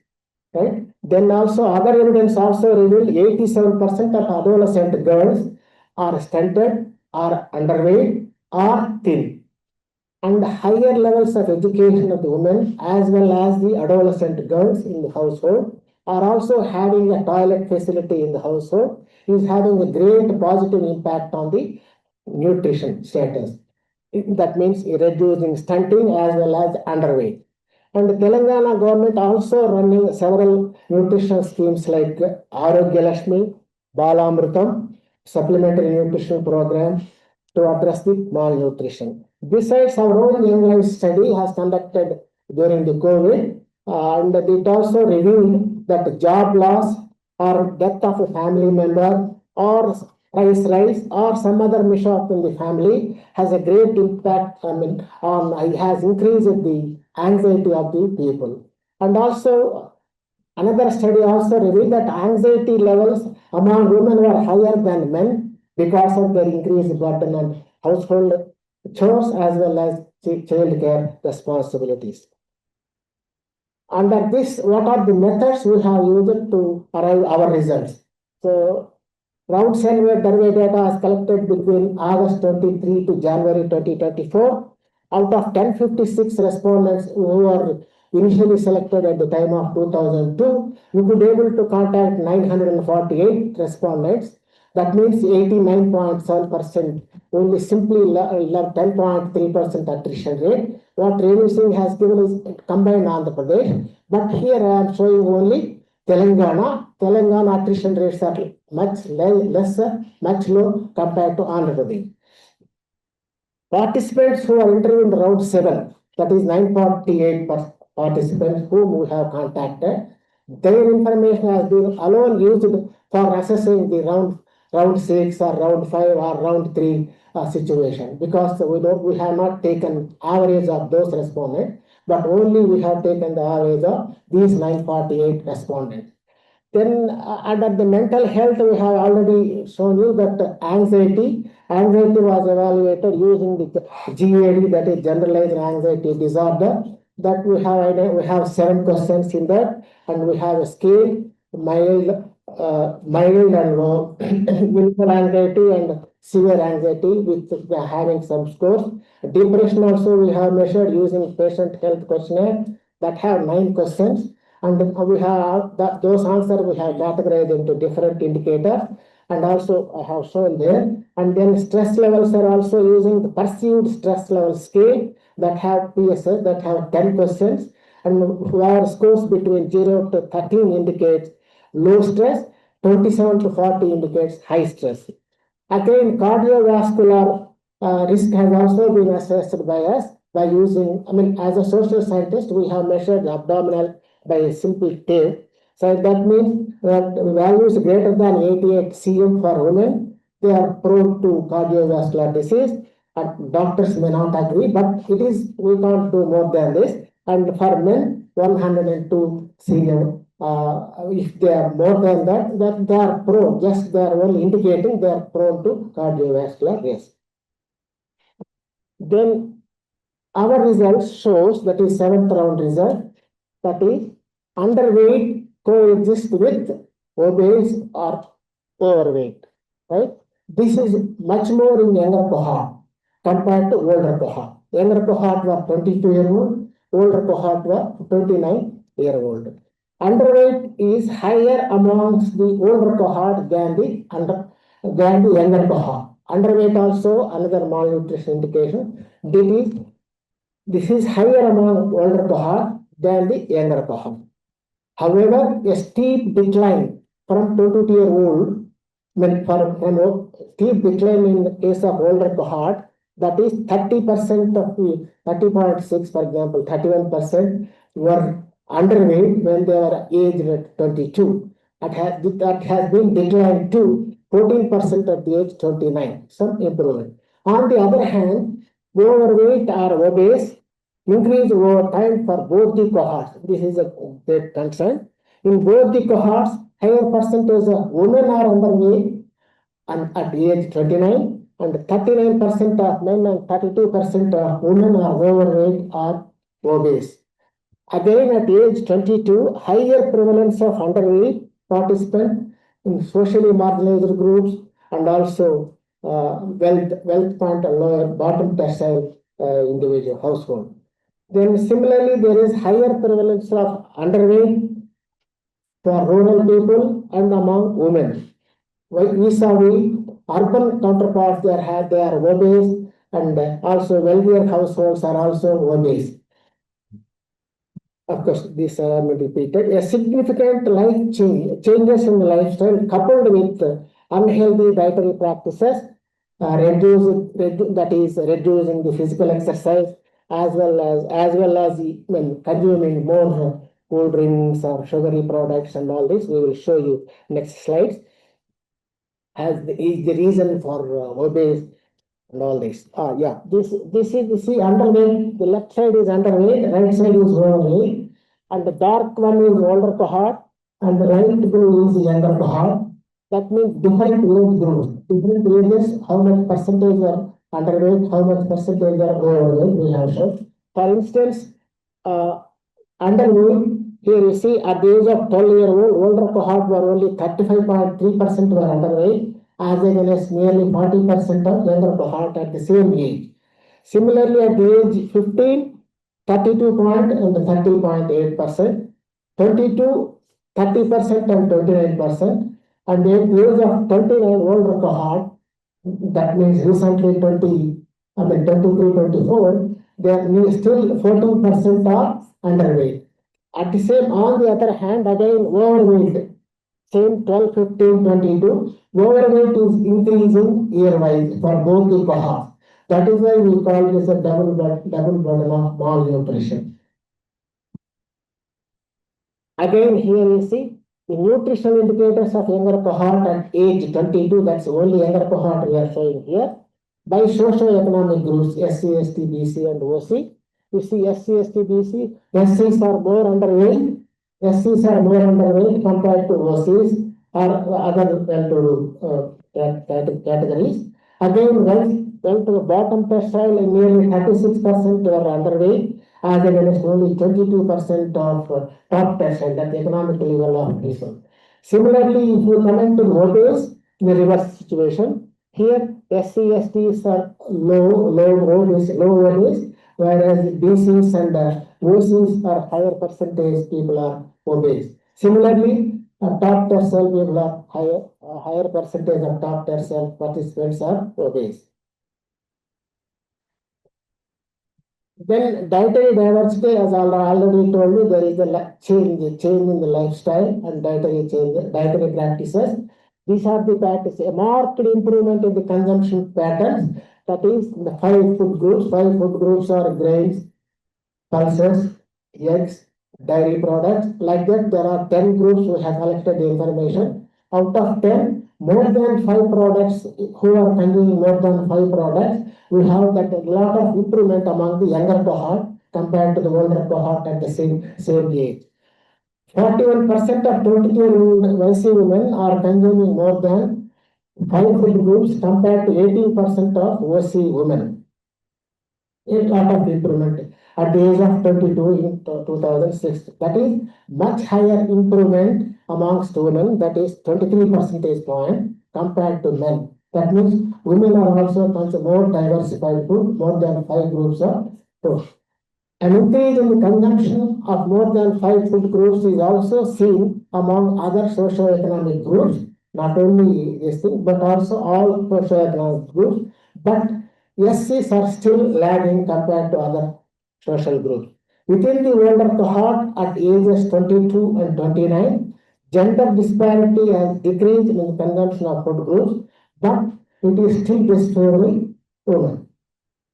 right? Then also other evidence also revealed 87% of adolescent girls are stunted, are underweight, or thin. And higher levels of education of the women as well as the adolescent girls in the household are also having a toilet facility in the household, is having a great positive impact on the nutrition status. That means reducing stunting as well as underweight. And the Telangana government also running several nutrition schemes like Arogya Lakshmi, Balamrutam, supplementary nutrition program to address the malnutrition. Besides, our own young life study has conducted during the COVID, and it also revealed that job loss or death of a family member or price rise or some other mishap in the family has a great impact, on has increased the anxiety of the people. And also another study also revealed that anxiety levels among women were higher than men because of their increased burden on household chores as well as child care responsibilities. Under this, what are the methods we have used to arrive our results? So, round survey data is collected between August 23 to January 2024. Out of 1056 respondents who were initially selected at the time of 2002, we could able to contact 948 respondents. That means 89.7%, only simply 10.3% attrition rate. What Renu Singh has given is combined Andhra Pradesh, but here I am showing only Telangana. Telangana attrition rates are much lesser, much low compared to Andhra Pradesh. Participants who are interviewed in round 7, that is 948 participants whom we have contacted, their information has been alone used for assessing the round 6 or round 5 or round 3 situation, because we have not taken average of those respondents, but only we have taken the average of these 948 respondents. Then under the mental health, we have already shown you that anxiety was evaluated using the GAD, that is generalized anxiety disorder. That we have 7 questions in that, and we have a scale mild and low, willful anxiety and severe anxiety with having some scores. Depression also we have measured using patient health questionnaire that have 9 questions. And we have those answers we have categorized into different indicators, and also I have shown there. And then stress levels are also using the perceived stress level scale that have PSS, that have 10 questions, and where scores between 0 to 13 indicates low stress, 27 to 40 indicates high stress. Again, cardiovascular risk has also been assessed by us by using, as a social scientist, we have measured the abdominal by a simple tape. So that means that values greater than 88 cm for women, they are prone to cardiovascular disease. And doctors may not agree, but we can't do more than this. And for men, 102 cm. If they are more than that they are prone, just they are only indicating they are prone to cardiovascular risk. Then our results shows, that is 7th round result, that is underweight coexist with obese or overweight, right? This is much more in younger cohort compared to older cohort. Younger cohort were 22-year-old, older cohort were 29-year-old. Underweight is higher amongst the older cohort than the younger cohort. Underweight also another malnutrition indication. This is higher among older cohort than the younger cohort. However, a steep decline from 22-year-old, from steep decline in the case of older cohort, that is 30% of the 30.6, for example, 31% were underweight when they were aged at 22. That has been declined to 14% at the age 29, some improvement. On the other hand, overweight or obese increase over time for both the cohorts. This is a great concern. In both the cohorts, higher percentage of women are underweight and at age 29, and 39% of men and 32% of women are overweight or obese. Again, at age 22, higher prevalence of underweight participants in socially marginalized groups, and also wealth point and lower bottom decile individual household. Then similarly, there is higher prevalence of underweight for rural people and among women. Vis-a-vis urban counterparts, they are obese, and also wealthier households are also obese. Of course, these are repeated. A significant changes in the lifestyle coupled with unhealthy dietary practices, that is reducing the physical exercise as well as when consuming more cold drinks or sugary products and all this. We will show you next slides is the reason for obese and all this. Yeah, this is the see underweight. The left side is underweight, right side is overweight, and the dark one is older cohort, and the light blue is younger cohort. That means different age groups, different ages, how much percentage are underweight, how much percentage are overweight. We have shown. For instance, underweight. Here you see at the age of 12-year-old, older cohort were only 35.3% were underweight, as against nearly 40% of younger cohort at the same age. Similarly, at the age 15, 30.8%, 22, 30% and 29%, and at the age of 29 older cohort, that means recently 23, 24, they are still 14% are underweight. At the same, on the other hand, again, overweight, same 12, 15, 22, overweight is increasing year-wise for both the cohorts. That is why we call this a double burden of malnutrition. Again, here you see the nutritional indicators of younger cohort at age 22, that's only younger cohort we are showing here, by socio-economic groups, SC, ST, BC, and OC. You see SC, ST, BC, SCs are more underweight, SCs are more underweight compared to OCs or other well-to-do categories. Again, went to the bottom percentile, nearly 36% were underweight, as against only 22% of top percentile, that economic level of people. Similarly, if you come into obese, in the reverse situation, here SC, STs are low obese, whereas BCs and OCs are higher percentage people are obese. Similarly, top tercile people are higher percentage of top tercile participants are obese. Then dietary diversity, as I already told you, there is a change in the lifestyle and dietary practices. These are the practices, a marked improvement in the consumption patterns. That is, the 5 food groups. 5 food groups are grains, pulses, eggs, dairy products. Like that, there are 10 groups who have collected the information. Out of 10, more than 5 products, who are consuming more than 5 products, we have that a lot of improvement among the younger cohort compared to the older cohort at the same age. 41% of 22-year-old YC women are consuming more than 5 food groups compared to 18% of OC women. A lot of improvement at the age of 22 in 2006. That is much higher improvement amongst women, that is 23 percentage point compared to men. That means women are also consuming more diversified food, more than 5 groups of food. An increase in the consumption of more than 5 food groups is also seen among other socio-economic groups, not only this thing, but also all socio-economic groups. But SCs are still lagging compared to other social groups. Within the older cohort at ages 22 and 29, gender disparity has decreased in the consumption of food groups, but it is still disfavoring women.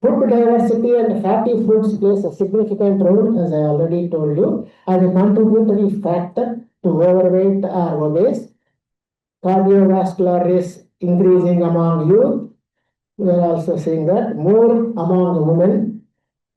Food diversity and fatty foods plays a significant role, as I already told you, as a contributory factor to overweight or obese. Cardiovascular risk increasing among youth. We are also seeing that more among women.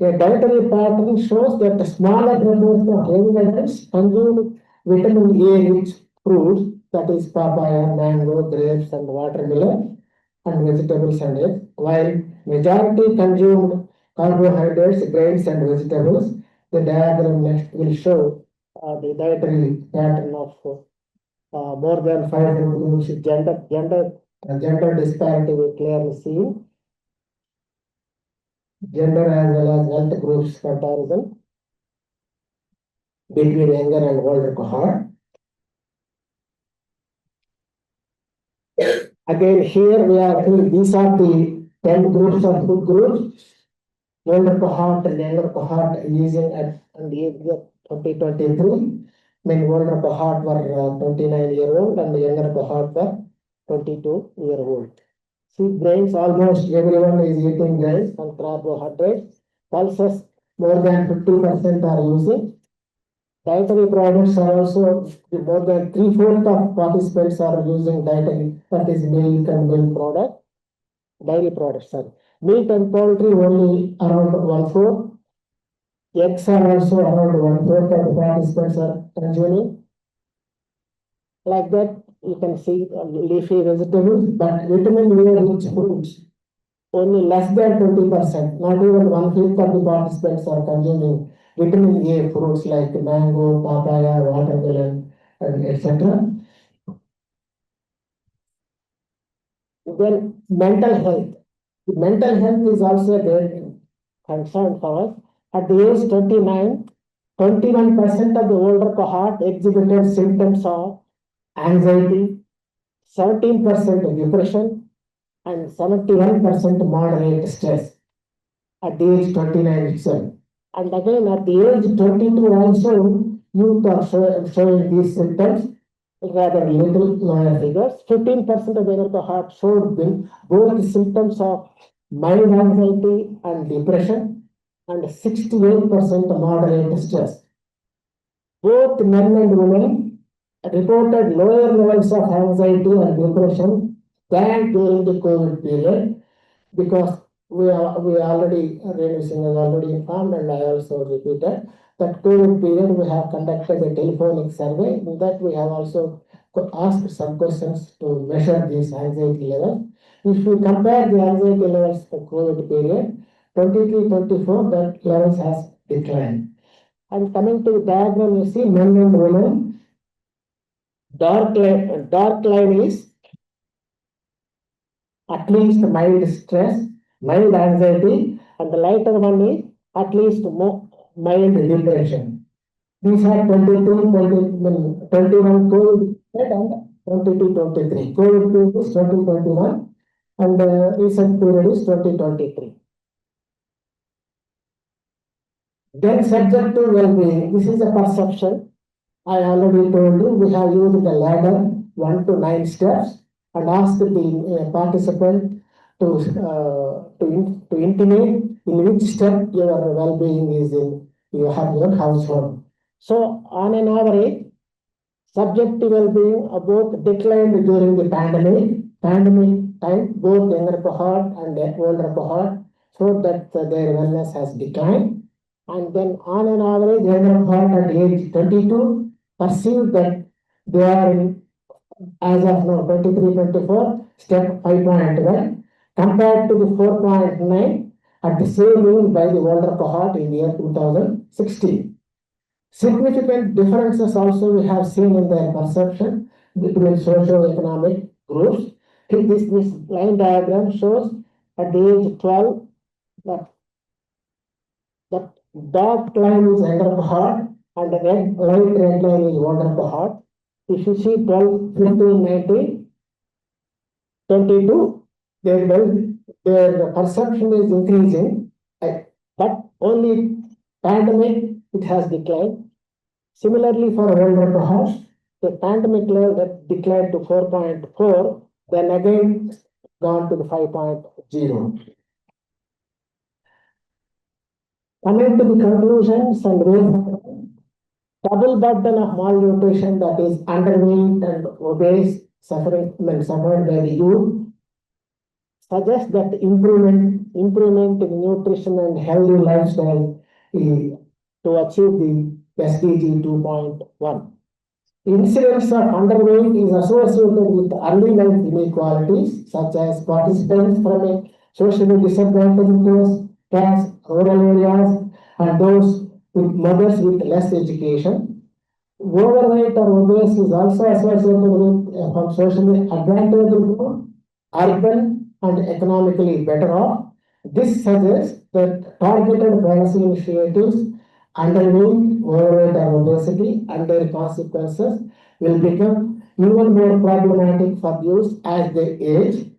A dietary pattern shows that the smaller proportion of young adults consume vitamin A-rich fruits, that is papaya, mango, grapes, and watermelon, and vegetables and eggs, while majority consumed carbohydrates, grains, and vegetables. The diagram next will show the dietary pattern of more than 5 groups. Gender disparity we clearly see. Gender as well as health groups comparison between younger and older cohort. Again, here we are seeing these are the 10 groups of food groups. Older cohort and younger cohort using at the age of 2023. Older cohort were 29-year-old and younger cohort were 22-year-old. See, grains, almost everyone is eating grains and carbohydrates. Pulses, more than 50% are using. Dietary products are also more than 3/4 of participants are using dietary, that is milk and milk product, dairy products, sorry. Meat and poultry only around 1/4. Eggs are also around 1/4 of the participants are consuming. Like that, you can see leafy vegetables, but vitamin A rich foods, only less than 20%, not even 1/5 of the participants are consuming vitamin A fruits like mango, papaya, watermelon, and etc. Then mental health. Mental health is also a great concern for us. At the age 29, 21% of the older cohort exhibited symptoms of anxiety, 17% depression, and 71% moderate stress at the age 29 itself. And again, at the age 22 also, youth are showing these symptoms, rather little lower figures. 15% of the cohort showed both symptoms of mild anxiety and depression, and 68% moderate stress. Both men and women reported lower levels of anxiety and depression than during the COVID period, because we already, Renu Singh has already informed, and I also repeated, that COVID period we have conducted a telephonic survey. In that we have also asked some questions to measure these anxiety levels. If we compare the anxiety levels for COVID period, 23-24, that levels has declined. And coming to the diagram, you see men and women. Dark line is at least mild stress, mild anxiety, and the lighter one is at least mild depression. These are 21 COVID and 22-23. COVID period is 2021 and recent period is 2023. Then subjective well-being. This is a perception. I already told you we have used the ladder 1 to 9 steps and asked the participant to intimate in which step your well-being is in your household. So on an average, subjective well-being both declined during the pandemic time, both younger cohort and older cohort, so that their wellness has declined. And then on an average, younger cohort at age 22 perceive that they are in, as of now, 23-24, step 5.1, compared to the 4.9 at the same age by the older cohort in the year 2016. Significant differences also we have seen in their perception between socio-economic groups. This line diagram shows at the age 12 that dark line is younger cohort and the light red line is older cohort. If you see 12, 15, 19, 22, their perception is increasing, but only pandemic it has declined. Similarly, for older cohorts, the pandemic level that declined to 4.4, then again gone to the 5.0. Coming to the conclusions and double burden of malnutrition, that is underweight and obese suffered by the youth, suggests that improvement in nutrition and healthy lifestyle to achieve the SDG 2.1. Incidence of underweight is associated with early life inequalities, such as participants from a socially disadvantaged areas, caste, rural areas, and those with mothers with less education. Overweight or obese is also associated with from socially advantaged group, urban and economically better off. This suggests that targeted policy initiatives underweight, overweight, or obesity and their consequences will become even more problematic for youth as they age.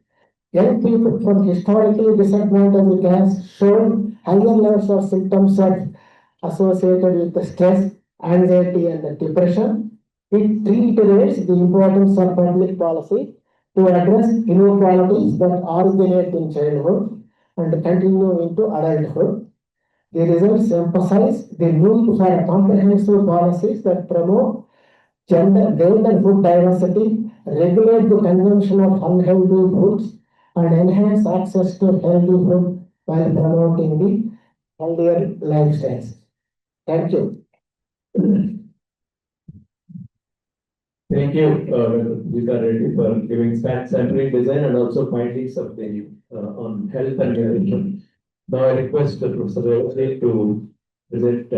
Young people from historically disadvantaged castes showed higher levels of symptoms associated with the stress, anxiety, and the depression. It reiterates the importance of public policy to address inequalities that originate in childhood and continue into adulthood. The results emphasize the need for comprehensive policies that promote gender food diversity, regulate the consumption of unhealthy foods, and enhance access to healthy food while promoting the healthier lifestyles. Thank you. Thank you, Dr. Pradipar Reddy, for giving sampling design and also findings of the on health and nutrition. Now I request Professor Revati to present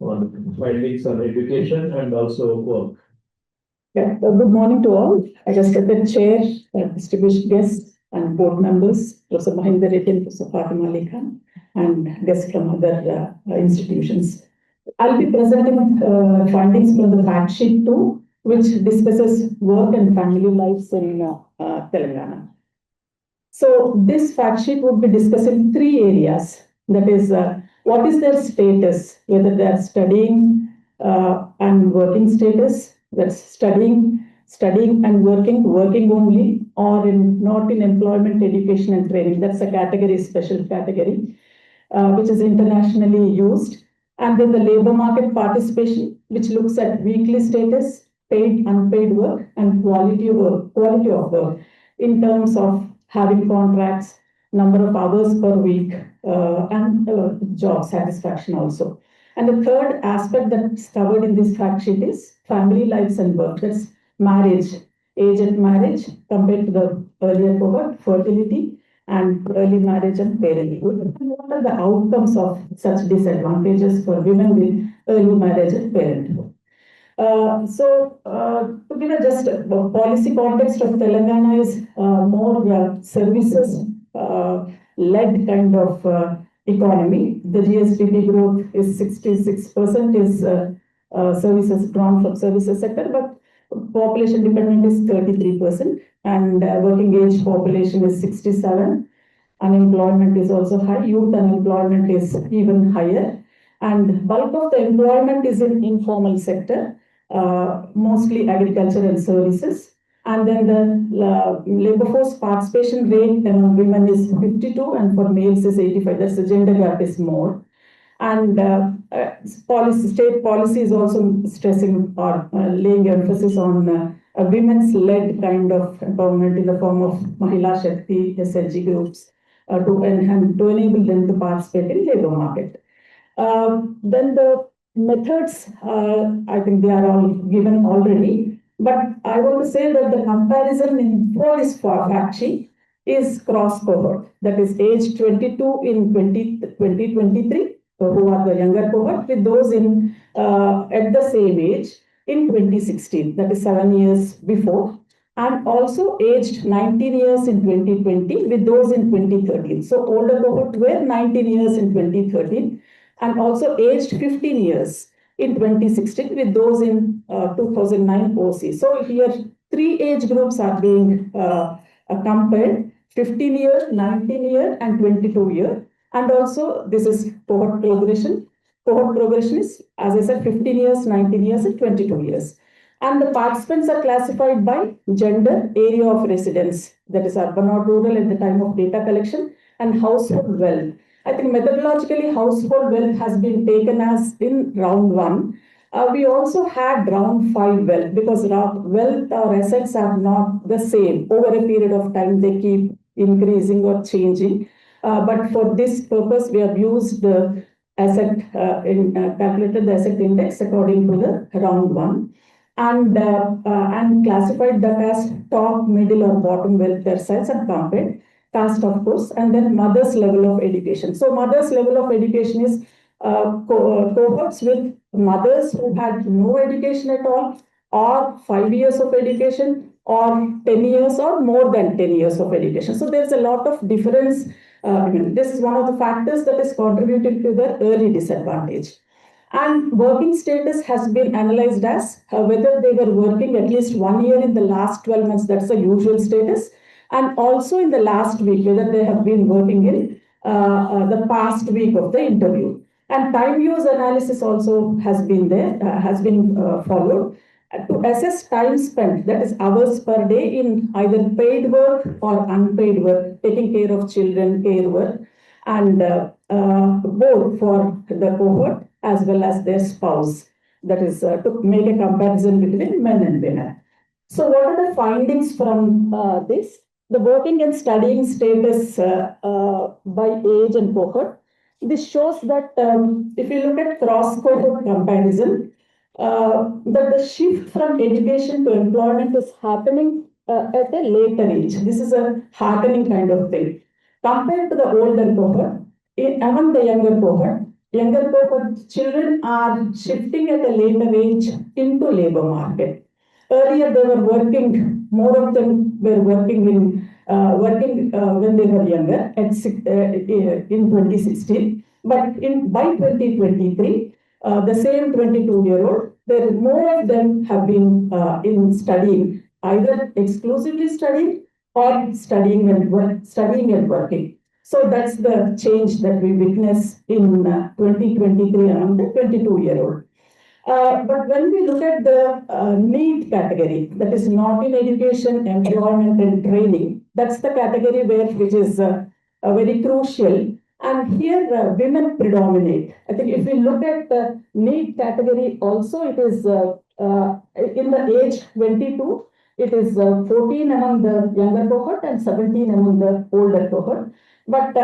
on findings on education and also work. Yeah, good morning to all. I respected chair, distinguished guests and board members, Professor Mahinder Reddy and Professor Fatima Ali Khan, and guests from other institutions. I'll be presenting findings from the fact sheet 2, which discusses work and family lives in Telangana. So this fact sheet would be discussing 3 areas. That is, what is their status, whether they are studying and working status, that's studying and working only, or not in employment, education and training. That's a category, special category, which is internationally used. And then the labor market participation, which looks at weekly status, paid, unpaid work, and quality of work in terms of having contracts, number of hours per week, and job satisfaction also. And the third aspect that's covered in this fact sheet is family lives and work. That's marriage, age at marriage compared to the earlier cohort, fertility, and early marriage and parenthood. And what are the outcomes of such disadvantages for women with early marriage and parenthood? To give just a policy context of Telangana is more services led kind of economy. The GSDP growth is 66% is services drawn from services sector, but population dependent is 33%, and working age population is 67. Unemployment is also high. Youth unemployment is even higher, and bulk of the employment is in informal sector, mostly agriculture and services. And then the labor force participation rate among women is 52, and for males is 85. That's the gender gap is more. And state policy is also stressing or laying emphasis on a women's led kind of empowerment in the form of Mahila Shakti, SLG groups, to enable them to participate in labor market. Then the methods, I think they are all given already. But I want to say that the comparison in this fact sheet is cross cohort. That is age 22 in 2023, who are the younger cohort, with those in at the same age in 2016. That is 7 years before. And also aged 19 years in 2020 with those in 2013. So older cohort were 19 years in 2013 and also aged 15 years in 2016 with those in 2009 OC. So here 3 age groups are being compared: 15 year, 19 year and 22 year. And also this is cohort progression. Cohort progression is, as I said, 15 years, 19 years and 22 years. And the participants are classified by gender, area of residence, that is urban or rural at the time of data collection, and household wealth. I think methodologically household wealth has been taken as in round 1. We also had round 5 wealth, because wealth or assets are not the same. Over a period of time, they keep increasing or changing. But for this purpose, we have used the calculated the asset index according to the round 1. And classified that as top, middle or bottom wealth terciles and compared. Caste, of course, and then mother's level of education. So mother's level of education is cohorts with mothers who had no education at all, or 5 years of education, or 10 years or more than 10 years of education. So there's a lot of difference. This is one of the factors that is contributing to the early disadvantage. And working status has been analyzed as whether they were working at least 1 year in the last 12 months, that's the usual status, and also in the last week, whether they have been working in the past week of the interview. And time use analysis also has been there, has been followed to assess time spent, that is hours per day, in either paid work or unpaid work, taking care of children, care work, and both for the cohort as well as their spouse. That is to make a comparison between men and women. So what are the findings from this? The working and studying status by age and cohort. This shows that if you look at cross-cohort comparison, that the shift from education to employment is happening at a later age. This is a heartening kind of thing. Compared to the older cohort, among the younger cohort children are shifting at a later age into labor market. Earlier, they were working, more of them were working when they were younger in 2016. But by 2023, the same 22-year-old, more of them have been in studying, either exclusively studying or studying and working. So that's the change that we witness in 2023 among the 22-year-old. But when we look at the need category, that is not in education, employment, and training, that's the category which is very crucial. And here women predominate. I think if we look at the need category also, it is in the age 22, it is 14 among the younger cohort and 17 among the older cohort. But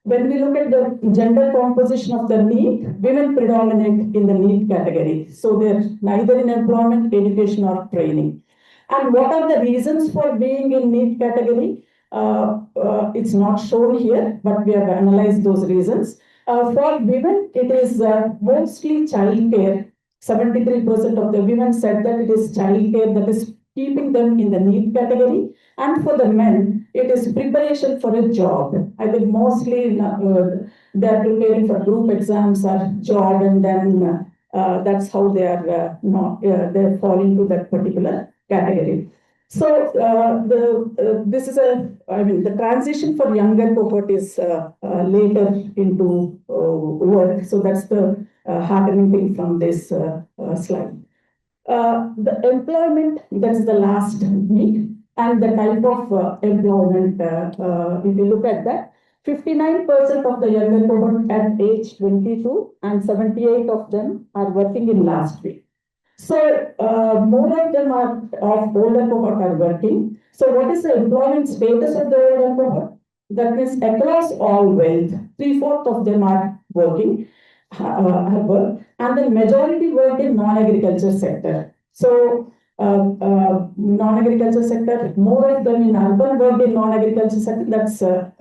when we look at the gender composition of the need, women predominate in the need category. So they're neither in employment, education, or training. And what are the reasons for being in need category? It's not shown here, but we have analyzed those reasons. For women, it is mostly childcare. 73% of the women said that it is childcare that is keeping them in the need category. And for the men, it is preparation for a job. I think mostly they're preparing for group exams or job, and then that's how they are they fall into that particular category. So this is the transition for younger cohort is later into work. So that's the heartening thing from this slide. The employment, that's the last need, and the type of employment, if you look at that, 59% of the younger cohort at age 22 and 78 of them are working in last week. So more of them of older cohort are working. So what is the employment status of the older cohort? That means across all wealth, 3/4 of them are working, have worked, and the majority work in non-agriculture sector. So non-agriculture sector, more of them in urban work in non-agriculture sector. That's the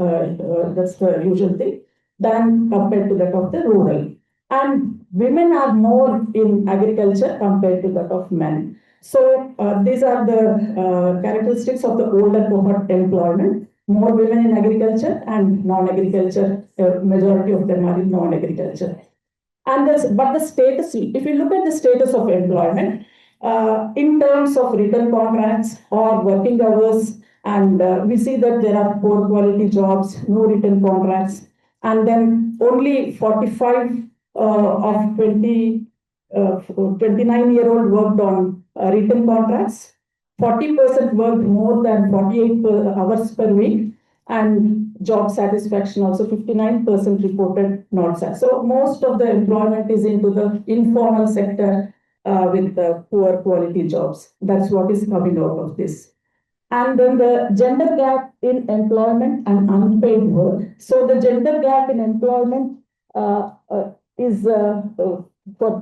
usual thing, than compared to that of the rural. And women are more in agriculture compared to that of men. So these are the characteristics of the older cohort employment. More women in agriculture and non-agriculture. Majority of them are in non-agriculture. But the status, if you look at the status of employment, in terms of written contracts or working hours, and we see that there are poor quality jobs, no written contracts, and then only 45 of 29-year-old worked on written contracts, 40% worked more than 48 hours per week, and job satisfaction also 59% reported not satisfied. So most of the employment is into the informal sector with the poor quality jobs. That's what is coming out of this. And then the gender gap in employment and unpaid work. So the gender gap in employment is for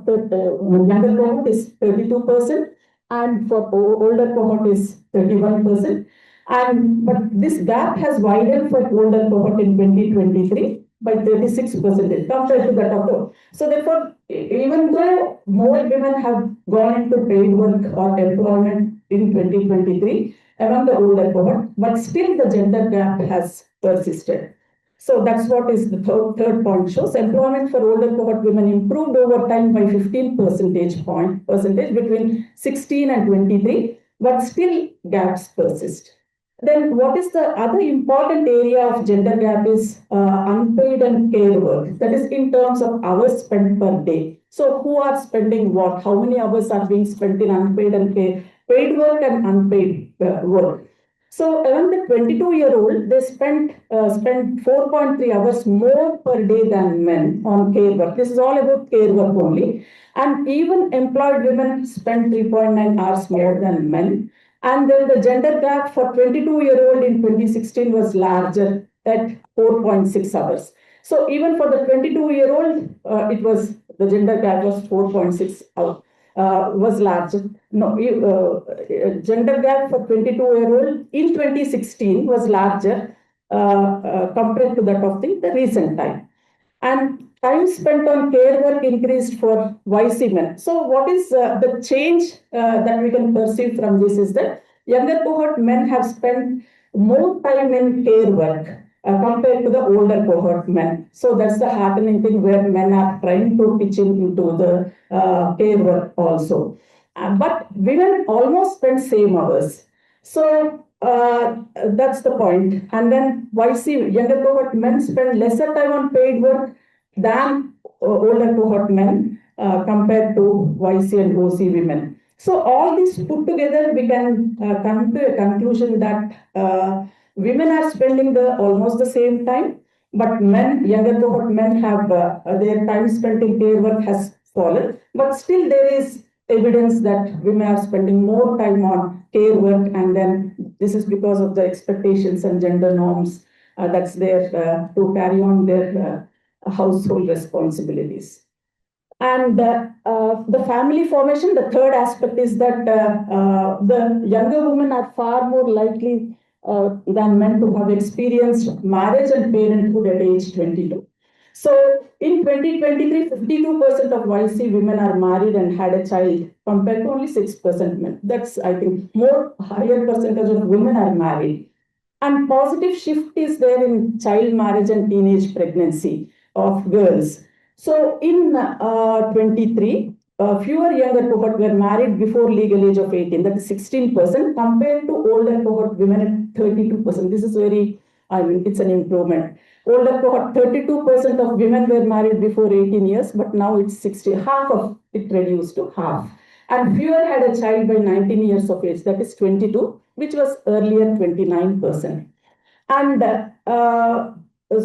the younger cohort is 32%, and for older cohort is 31%. But this gap has widened for older cohort in 2023 by 36% compared to that of the. So therefore, even though more women have gone into paid work or employment in 2023 among the older cohort, but still the gender gap has persisted. So that's what is the third point shows. Employment for older cohort women improved over time by 15 percentage between 16 and 23, but still gaps persist. Then what is the other important area of gender gap is unpaid and care work. That is in terms of hours spent per day. So who are spending what? How many hours are being spent in unpaid and paid work and unpaid work? So around the 22-year-old, they spend 4.3 hours more per day than men on care work. This is all about care work only. And even employed women spend 3.9 hours more than men. And then the gender gap for 22-year-old in 2016 was larger at 4.6 hours. So even for the 22-year-old, it was the gender gap was 4.6 hours. Was larger. No, gender gap for 22-year-old in 2016 was larger compared to that of the recent time. And time spent on care work increased for YC men. So what is the change that we can perceive from this is that younger cohort men have spent more time in care work compared to the older cohort men. So that's the happening thing where men are trying to pitch into the care work also. But women almost spend same hours. So that's the point. And then YC, younger cohort men spend lesser time on paid work than older cohort men compared to YC and OC women. So all this put together, we can come to a conclusion that women are spending almost the same time, but men, younger cohort men have their time spent in care work has fallen. But still there is evidence that women are spending more time on care work, and then this is because of the expectations and gender norms that's there to carry on their household responsibilities. And the family formation, the third aspect is that the younger women are far more likely than men to have experienced marriage and parenthood at age 22. So in 2023, 52% of YC women are married and had a child compared to only 6% men. That's, I think, more higher percentage of women are married. And positive shift is there in child marriage and teenage pregnancy of girls. So in 23, fewer younger cohort were married before legal age of 18, that is 16%, compared to older cohort women at 32%. This is very, it's an improvement. Older cohort, 32% of women were married before 18 years, but now it's 60, half of it reduced to half. And fewer had a child by 19 years of age, that is 22, which was earlier 29%. And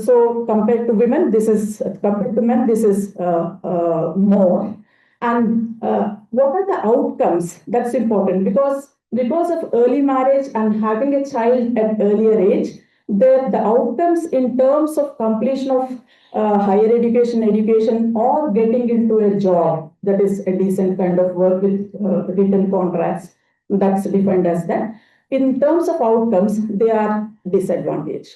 so compared to women, compared to men, this is more. And what are the outcomes? That's important because of early marriage and having a child at earlier age, the outcomes in terms of completion of higher education, or getting into a job that is a decent kind of work with written contracts, that's defined as that. In terms of outcomes, they are disadvantaged.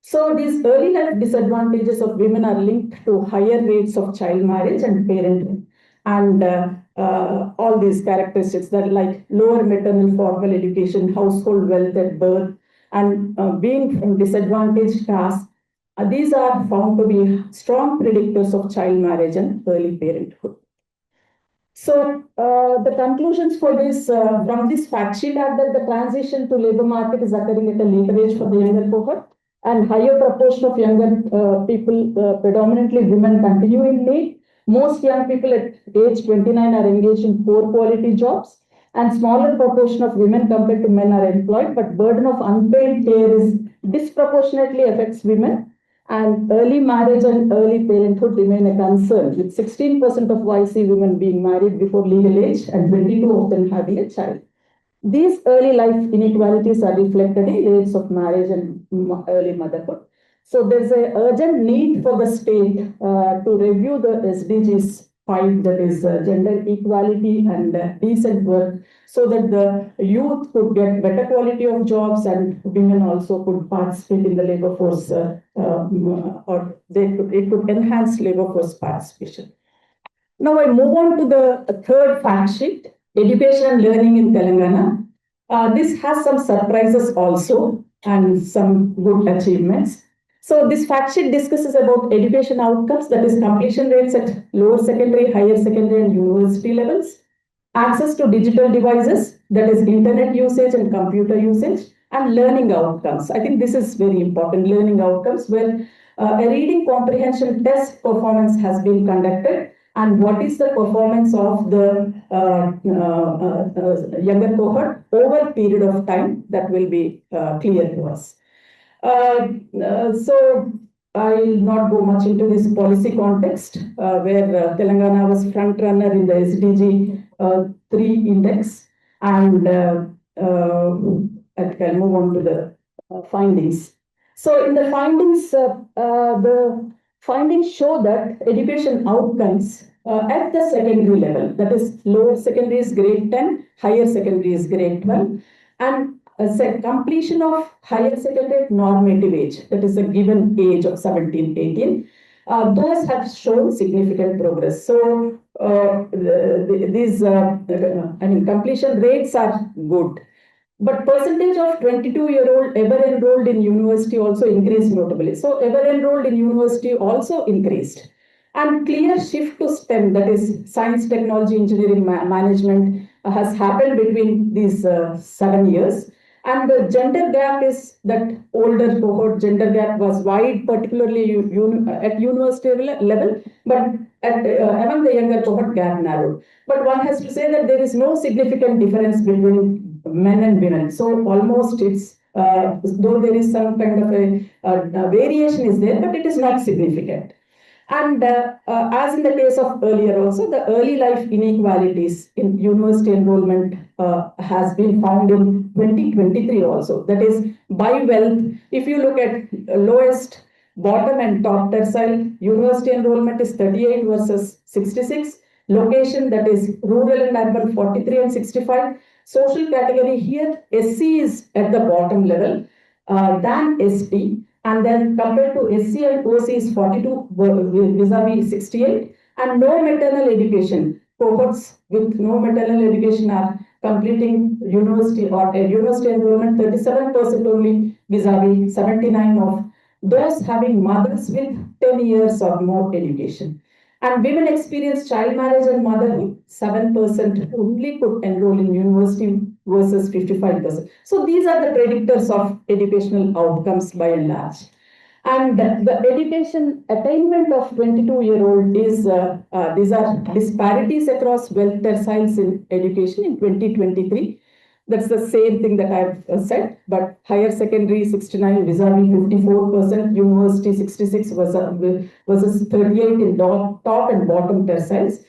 So these early life disadvantages of women are linked to higher rates of child marriage and parenthood. And all these characteristics that like lower maternal formal education, household wealth at birth, and being from disadvantaged caste, these are found to be strong predictors of child marriage and early parenthood. So the conclusions for this from this fact sheet are that the transition to labor market is occurring at a later age for the younger cohort, and higher proportion of younger people, predominantly women, continue in need. Most young people at age 29 are engaged in poor quality jobs, and smaller proportion of women compared to men are employed, but burden of unpaid care is disproportionately affects women, and early marriage and early parenthood remain a concern, with 16% of YC women being married before legal age and 22 of them having a child. These early life inequalities are reflected in rates of marriage and early motherhood. So there's an urgent need for the state to review the SDGs 5, that is gender equality and decent work, so that the youth could get better quality of jobs and women also could participate in the labor force, or it could enhance labor force participation. Now I move on to the third fact sheet, education and learning in Telangana. This has some surprises also and some good achievements. So this fact sheet discusses about education outcomes, that is completion rates at lower secondary, higher secondary and university levels, access to digital devices, that is internet usage and computer usage, and learning outcomes. I think this is very important, learning outcomes, where a reading comprehension test performance has been conducted, and what is the performance of the younger cohort over a period of time, that will be clear to us. So I will not go much into this policy context, where Telangana was front runner in the SDG 3 index, and I can move on to the findings. So in the findings show that education outcomes at the secondary level, that is lower secondary is grade 10, higher secondary is grade 12, and completion of higher secondary at normative age, that is a given age of 17, 18, those have shown significant progress. So these completion rates are good. But percentage of 22-year-old ever enrolled in university also increased notably. So ever enrolled in university also increased. And clear shift to STEM, that is science, technology, engineering, management, has happened between these 7 years. And the gender gap is that older cohort gender gap was wide, particularly at university level, but among the younger cohort gap narrowed. But one has to say that there is no significant difference between men and women. So almost it's, though there is some kind of a variation is there, but it is not significant. And as in the case of earlier also, the early life inequalities in university enrollment has been found in 2023 also. That is by wealth. If you look at lowest, bottom and top tertile, university enrollment is 38 versus 66. Location, that is rural and urban, 43 and 65. Social category here, SC is at the bottom level than ST. And then compared to SC and OC is 42 vis-a-vis 68. And no maternal education. Cohorts with no maternal education are completing university or university enrollment 37% only vis-a-vis 79 of those having mothers with 10 years or more education. And women experience child marriage and motherhood, 7% only could enroll in university versus 55%. So these are the predictors of educational outcomes by and large. And the education attainment of 22-year-old is, these are disparities across wealth tertiles in education in 2023. That's the same thing that I've said, but higher secondary 69 vis-a-vis 54%, university 66 versus 38 in top and bottom tertiles.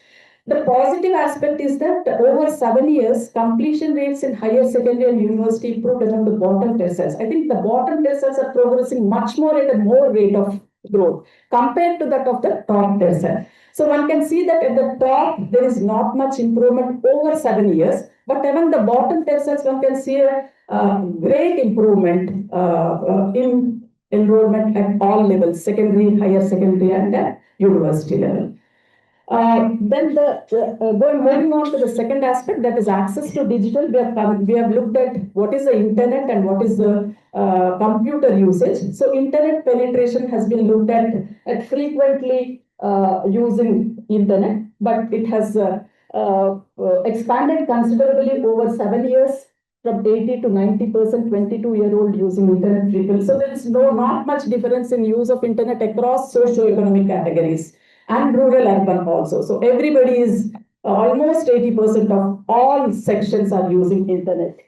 The positive aspect is that over 7 years, completion rates in higher secondary and university improved among the bottom tertiles. I think the bottom tertiles are progressing much more at a more rate of growth compared to that of the top tertile. So one can see that at the top, there is not much improvement over 7 years, but among the bottom tertiles, one can see a great improvement in enrollment at all levels, secondary, higher secondary, and university level. Then moving on to the second aspect, that is access to digital. We have looked at what is the internet and what is the computer usage. So internet penetration has been looked at frequently using internet, but it has expanded considerably over 7 years from 80 to 90%, 22-year-old using internet frequently. So there is not much difference in use of internet across socio-economic categories and rural urban also. So everybody is almost 80% of all sections are using internet.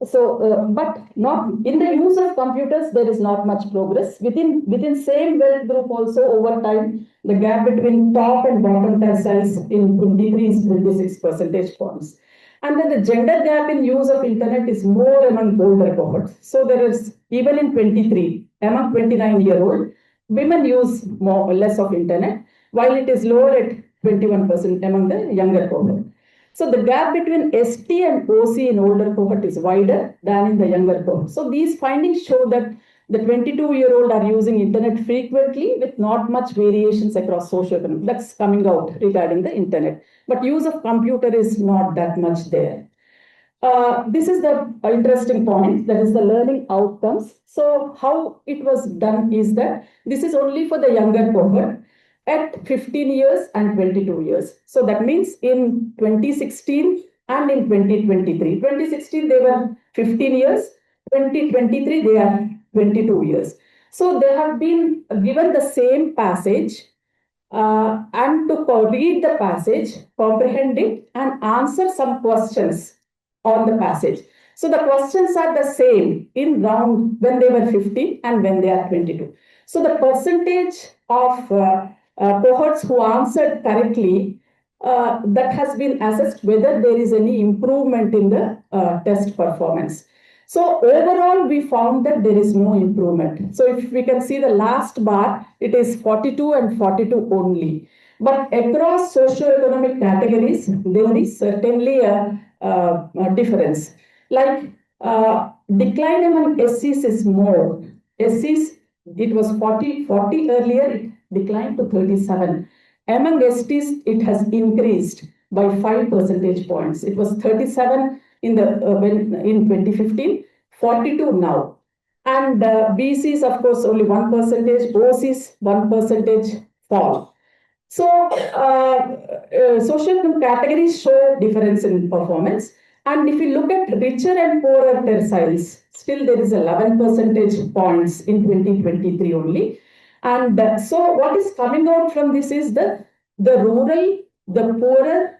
So, but not in the use of computers, there is not much progress. Within same wealth group also over time, the gap between top and bottom tertiles in 23 is 26 percentage points. And then the gender gap in use of internet is more among older cohorts. So there is, even in 23, among 29-year-old, women use more or less of internet, while it is lower at 21% among the younger cohort. So the gap between ST and OC in older cohort is wider than in the younger cohort. So these findings show that the 22-year-old are using internet frequently with not much variations across socioeconomic. That's coming out regarding the internet. But use of computer is not that much there. This is the interesting point, that is the learning outcomes. So how it was done is that this is only for the younger cohort at 15 years and 22 years. So that means in 2016 and in 2023. 2016 they were 15 years, 2023, they are 22 years. So they have been given the same passage and to read the passage, comprehend it, and answer some questions on the passage. So the questions are the same in round when they were 15 and when they are 22. So the percentage of cohorts who answered correctly, that has been assessed whether there is any improvement in the test performance. So overall, we found that there is no improvement. So if we can see the last bar, it is 42 and 42 only. But across socio-economic categories, there is certainly a difference. Like decline among SCs is more. SCs, it was 40 earlier, it declined to 37. Among STs, it has increased by 5 percentage points. It was 37 in the in 2015, 42 now. And BCs, of course, only 1%, OCs 1% fall. So social categories show difference in performance. And if you look at richer and poorer terciles, still there is 11 percentage points in 2023 only. And so what is coming out from this is the rural, the poorer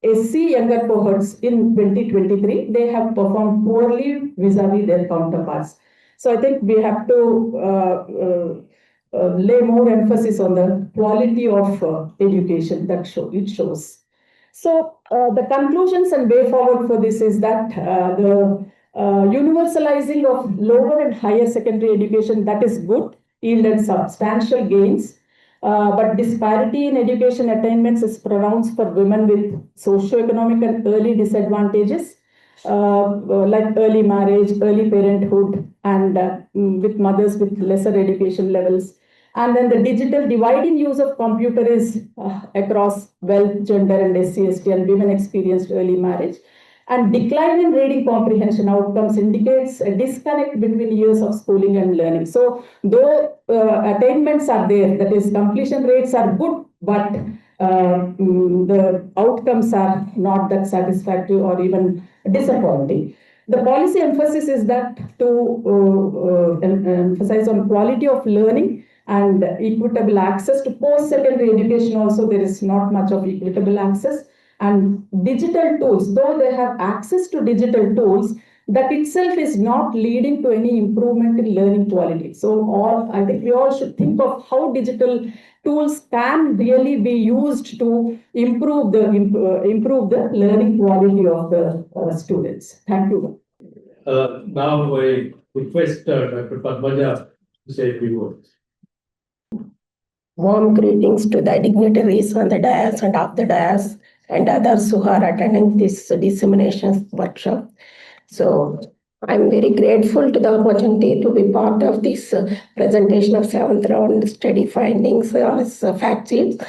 SC younger cohorts in 2023, they have performed poorly vis-a-vis their counterparts. So I think we have to lay more emphasis on the quality of education that it shows. So the conclusions and way forward for this is that the universalizing of lower and higher secondary education, that is good, yielded substantial gains. But disparity in education attainments is pronounced for women with socio-economic and early disadvantages, like early marriage, early parenthood, and with mothers with lesser education levels. And then the digital divide in use of computer is across wealth, gender, and SC/ST, and women experienced early marriage. And decline in reading comprehension outcomes indicates a disconnect between years of schooling and learning. So though attainments are there, that is completion rates are good, but the outcomes are not that satisfactory or even disappointing. The policy emphasis is that to emphasize on quality of learning and equitable access to post-secondary education. Also, there is not much of equitable access. And digital tools, though they have access to digital tools, that itself is not leading to any improvement in learning quality. So I think we all should think of how digital tools can really be used to improve the learning quality of the students. Thank you. Now I request Dr. Padmaja to say a few words. Warm greetings to the dignitaries on the dais and off the dais and others who are attending this dissemination workshop. So I'm very grateful to the opportunity to be part of this presentation of 7th round study findings as Factsheets.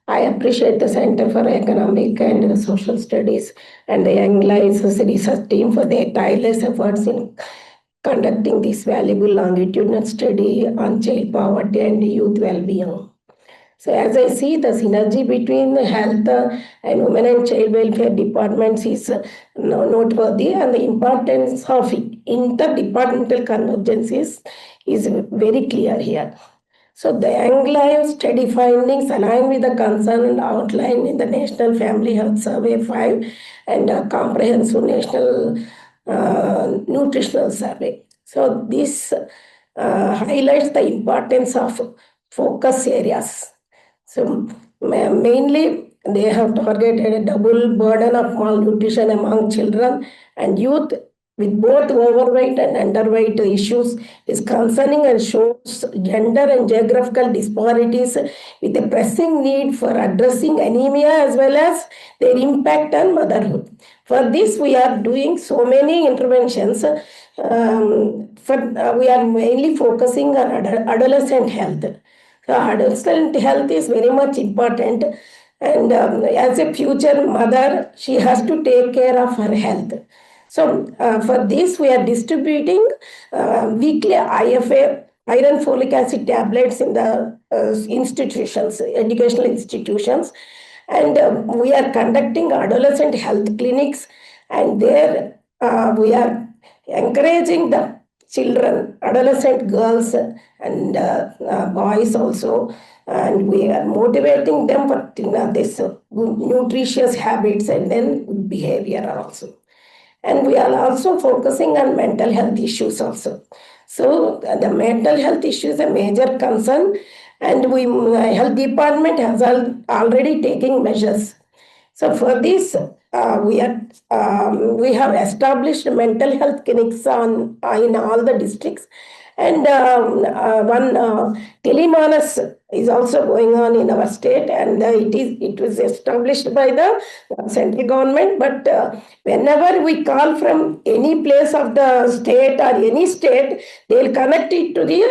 I appreciate the Center for Economic and Social Studies and the Young Lives Research team for their tireless efforts in conducting this valuable longitudinal study on child poverty and youth well-being. So as I see, the synergy between the health and women and child welfare departments is noteworthy, and the importance of interdepartmental convergence is very clear here. So the Young Lives study findings align with the concern outlined in the National Family Health Survey 5 and Comprehensive National Nutritional Survey. So this highlights the importance of focus areas. So mainly they have targeted a double burden of malnutrition among children and youth with both overweight and underweight issues is concerning and shows gender and geographical disparities with a pressing need for addressing anemia as well as their impact on motherhood. For this, we are doing so many interventions. We are mainly focusing on adolescent health. So adolescent health is very much important, and as a future mother, she has to take care of her health. So for this, we are distributing weekly IFA, iron folic acid tablets in the institutions, educational institutions, and we are conducting adolescent health clinics, and there we are encouraging the children, adolescent girls and boys also, and we are motivating them for this good nutritious habits and then good behavior also. And we are also focusing on mental health issues also. So the mental health issue is a major concern, and we health department has already taken measures. So for this, we have established mental health clinics in all the districts, and one telemanas is also going on in our state, and it was established by the central government. But whenever we call from any place of the state or any state, they'll connect it to the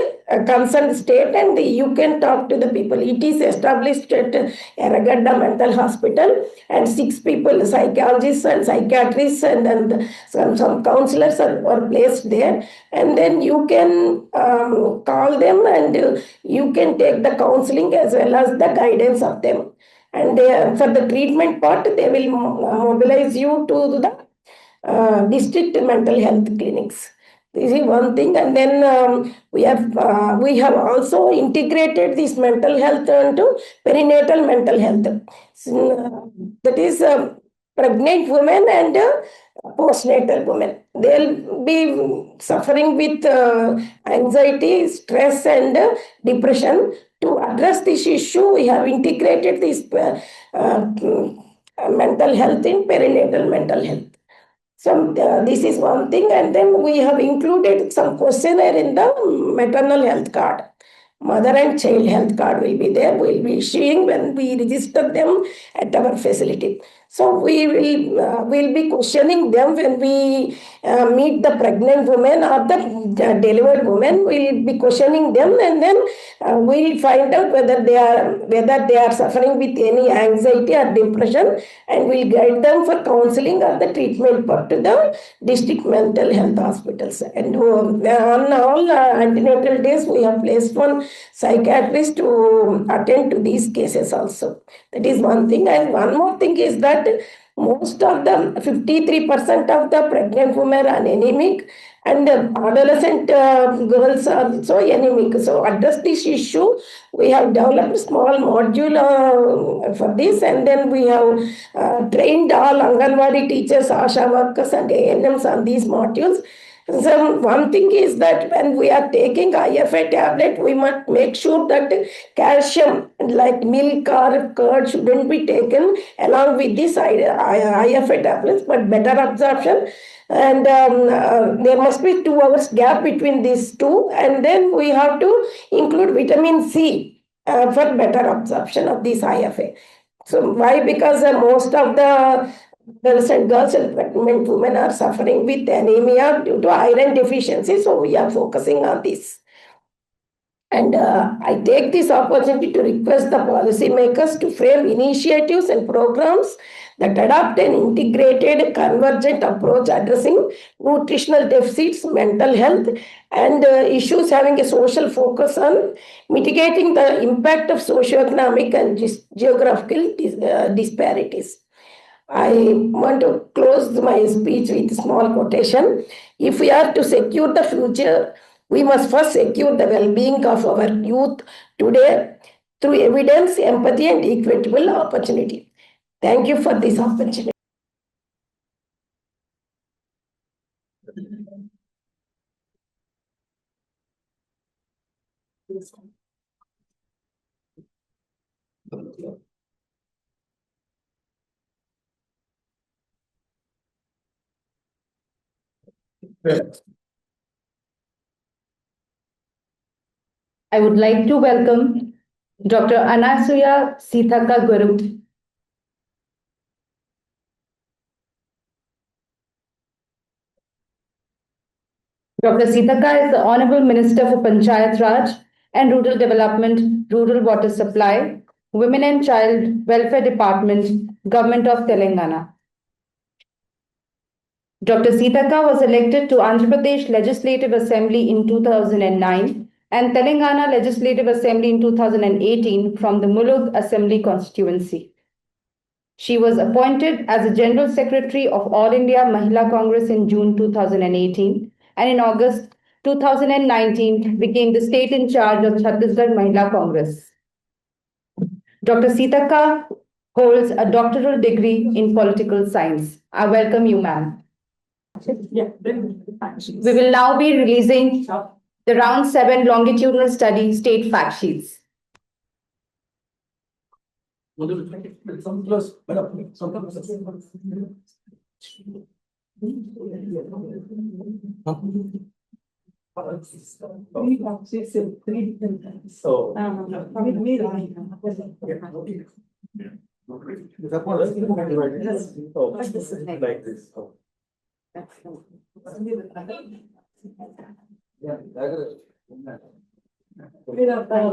concerned state, and you can talk to the people. It is established at Eragadda Mental Hospital, and 6 people, psychologists and psychiatrists, and then some counselors are placed there. And then you can call them, and you can take the counseling as well as the guidance of them. And for the treatment part, they will mobilize you to the district mental health clinics. This is one thing, and then we have also integrated this mental health into perinatal mental health. So, that is pregnant women and postnatal women. They'll be suffering with anxiety, stress, and depression. To address this issue, we have integrated this mental health in perinatal mental health. So this is one thing, and then we have included some questionnaire in the maternal health card. Mother and child health card will be there. We'll be issuing when we register them at our facility. So we will be questioning them when we meet the pregnant women or the delivered women. We'll be questioning them, and then we'll find out whether they are suffering with any anxiety or depression, and we'll guide them for counseling or the treatment part to the district mental health hospitals. And on all antenatal days, we have placed one psychiatrist to attend to these cases also. That is one thing. And one more thing is that most of the 53% of the pregnant women are anemic, and adolescent girls are also anemic. So address this issue, we have developed a small module for this, and then we have trained all Anganwadi teachers, ASHA workers, and ANMs on these modules. So one thing is that when we are taking IFA tablet, we must make sure that calcium, like milk or curd, shouldn't be taken along with this IFA tablets, but better absorption. And there must be 2 hours gap between these two, and then we have to include vitamin C for better absorption of this IFA. So why? Because most of the girls and pregnant women are suffering with anemia due to iron deficiency. So we are focusing on this. And I take this opportunity to request the policymakers to frame initiatives and programs that adopt an integrated, convergent approach addressing nutritional deficits, mental health, and issues having a social focus on mitigating the impact of socio-economic and geographical disparities. I want to close my speech with a small quotation. If we are to secure the future, we must first secure the well-being of our youth today through evidence, empathy, and equitable opportunity. Thank you for this opportunity. I would like to welcome Dr. Anasuya Sithaka Guru. Dr. Sithaka is the Honorable Minister for Panchayat Raj and Rural Development, Rural Water Supply, Women and Child Welfare Department, Government of Telangana. Dr. Sithaka was elected to Andhra Pradesh Legislative Assembly in 2009 and Telangana Legislative Assembly in 2018 from the Mulud Assembly constituency. She was appointed as the General Secretary of All India Mahila Congress in June 2018, and in August 2019 became the state in charge of Chhattisgarh Mahila Congress. Dr. Sitaka holds a doctoral degree in political science. I welcome you, ma'am. We will now be releasing the round 7 longitudinal study state fact sheets. Like this.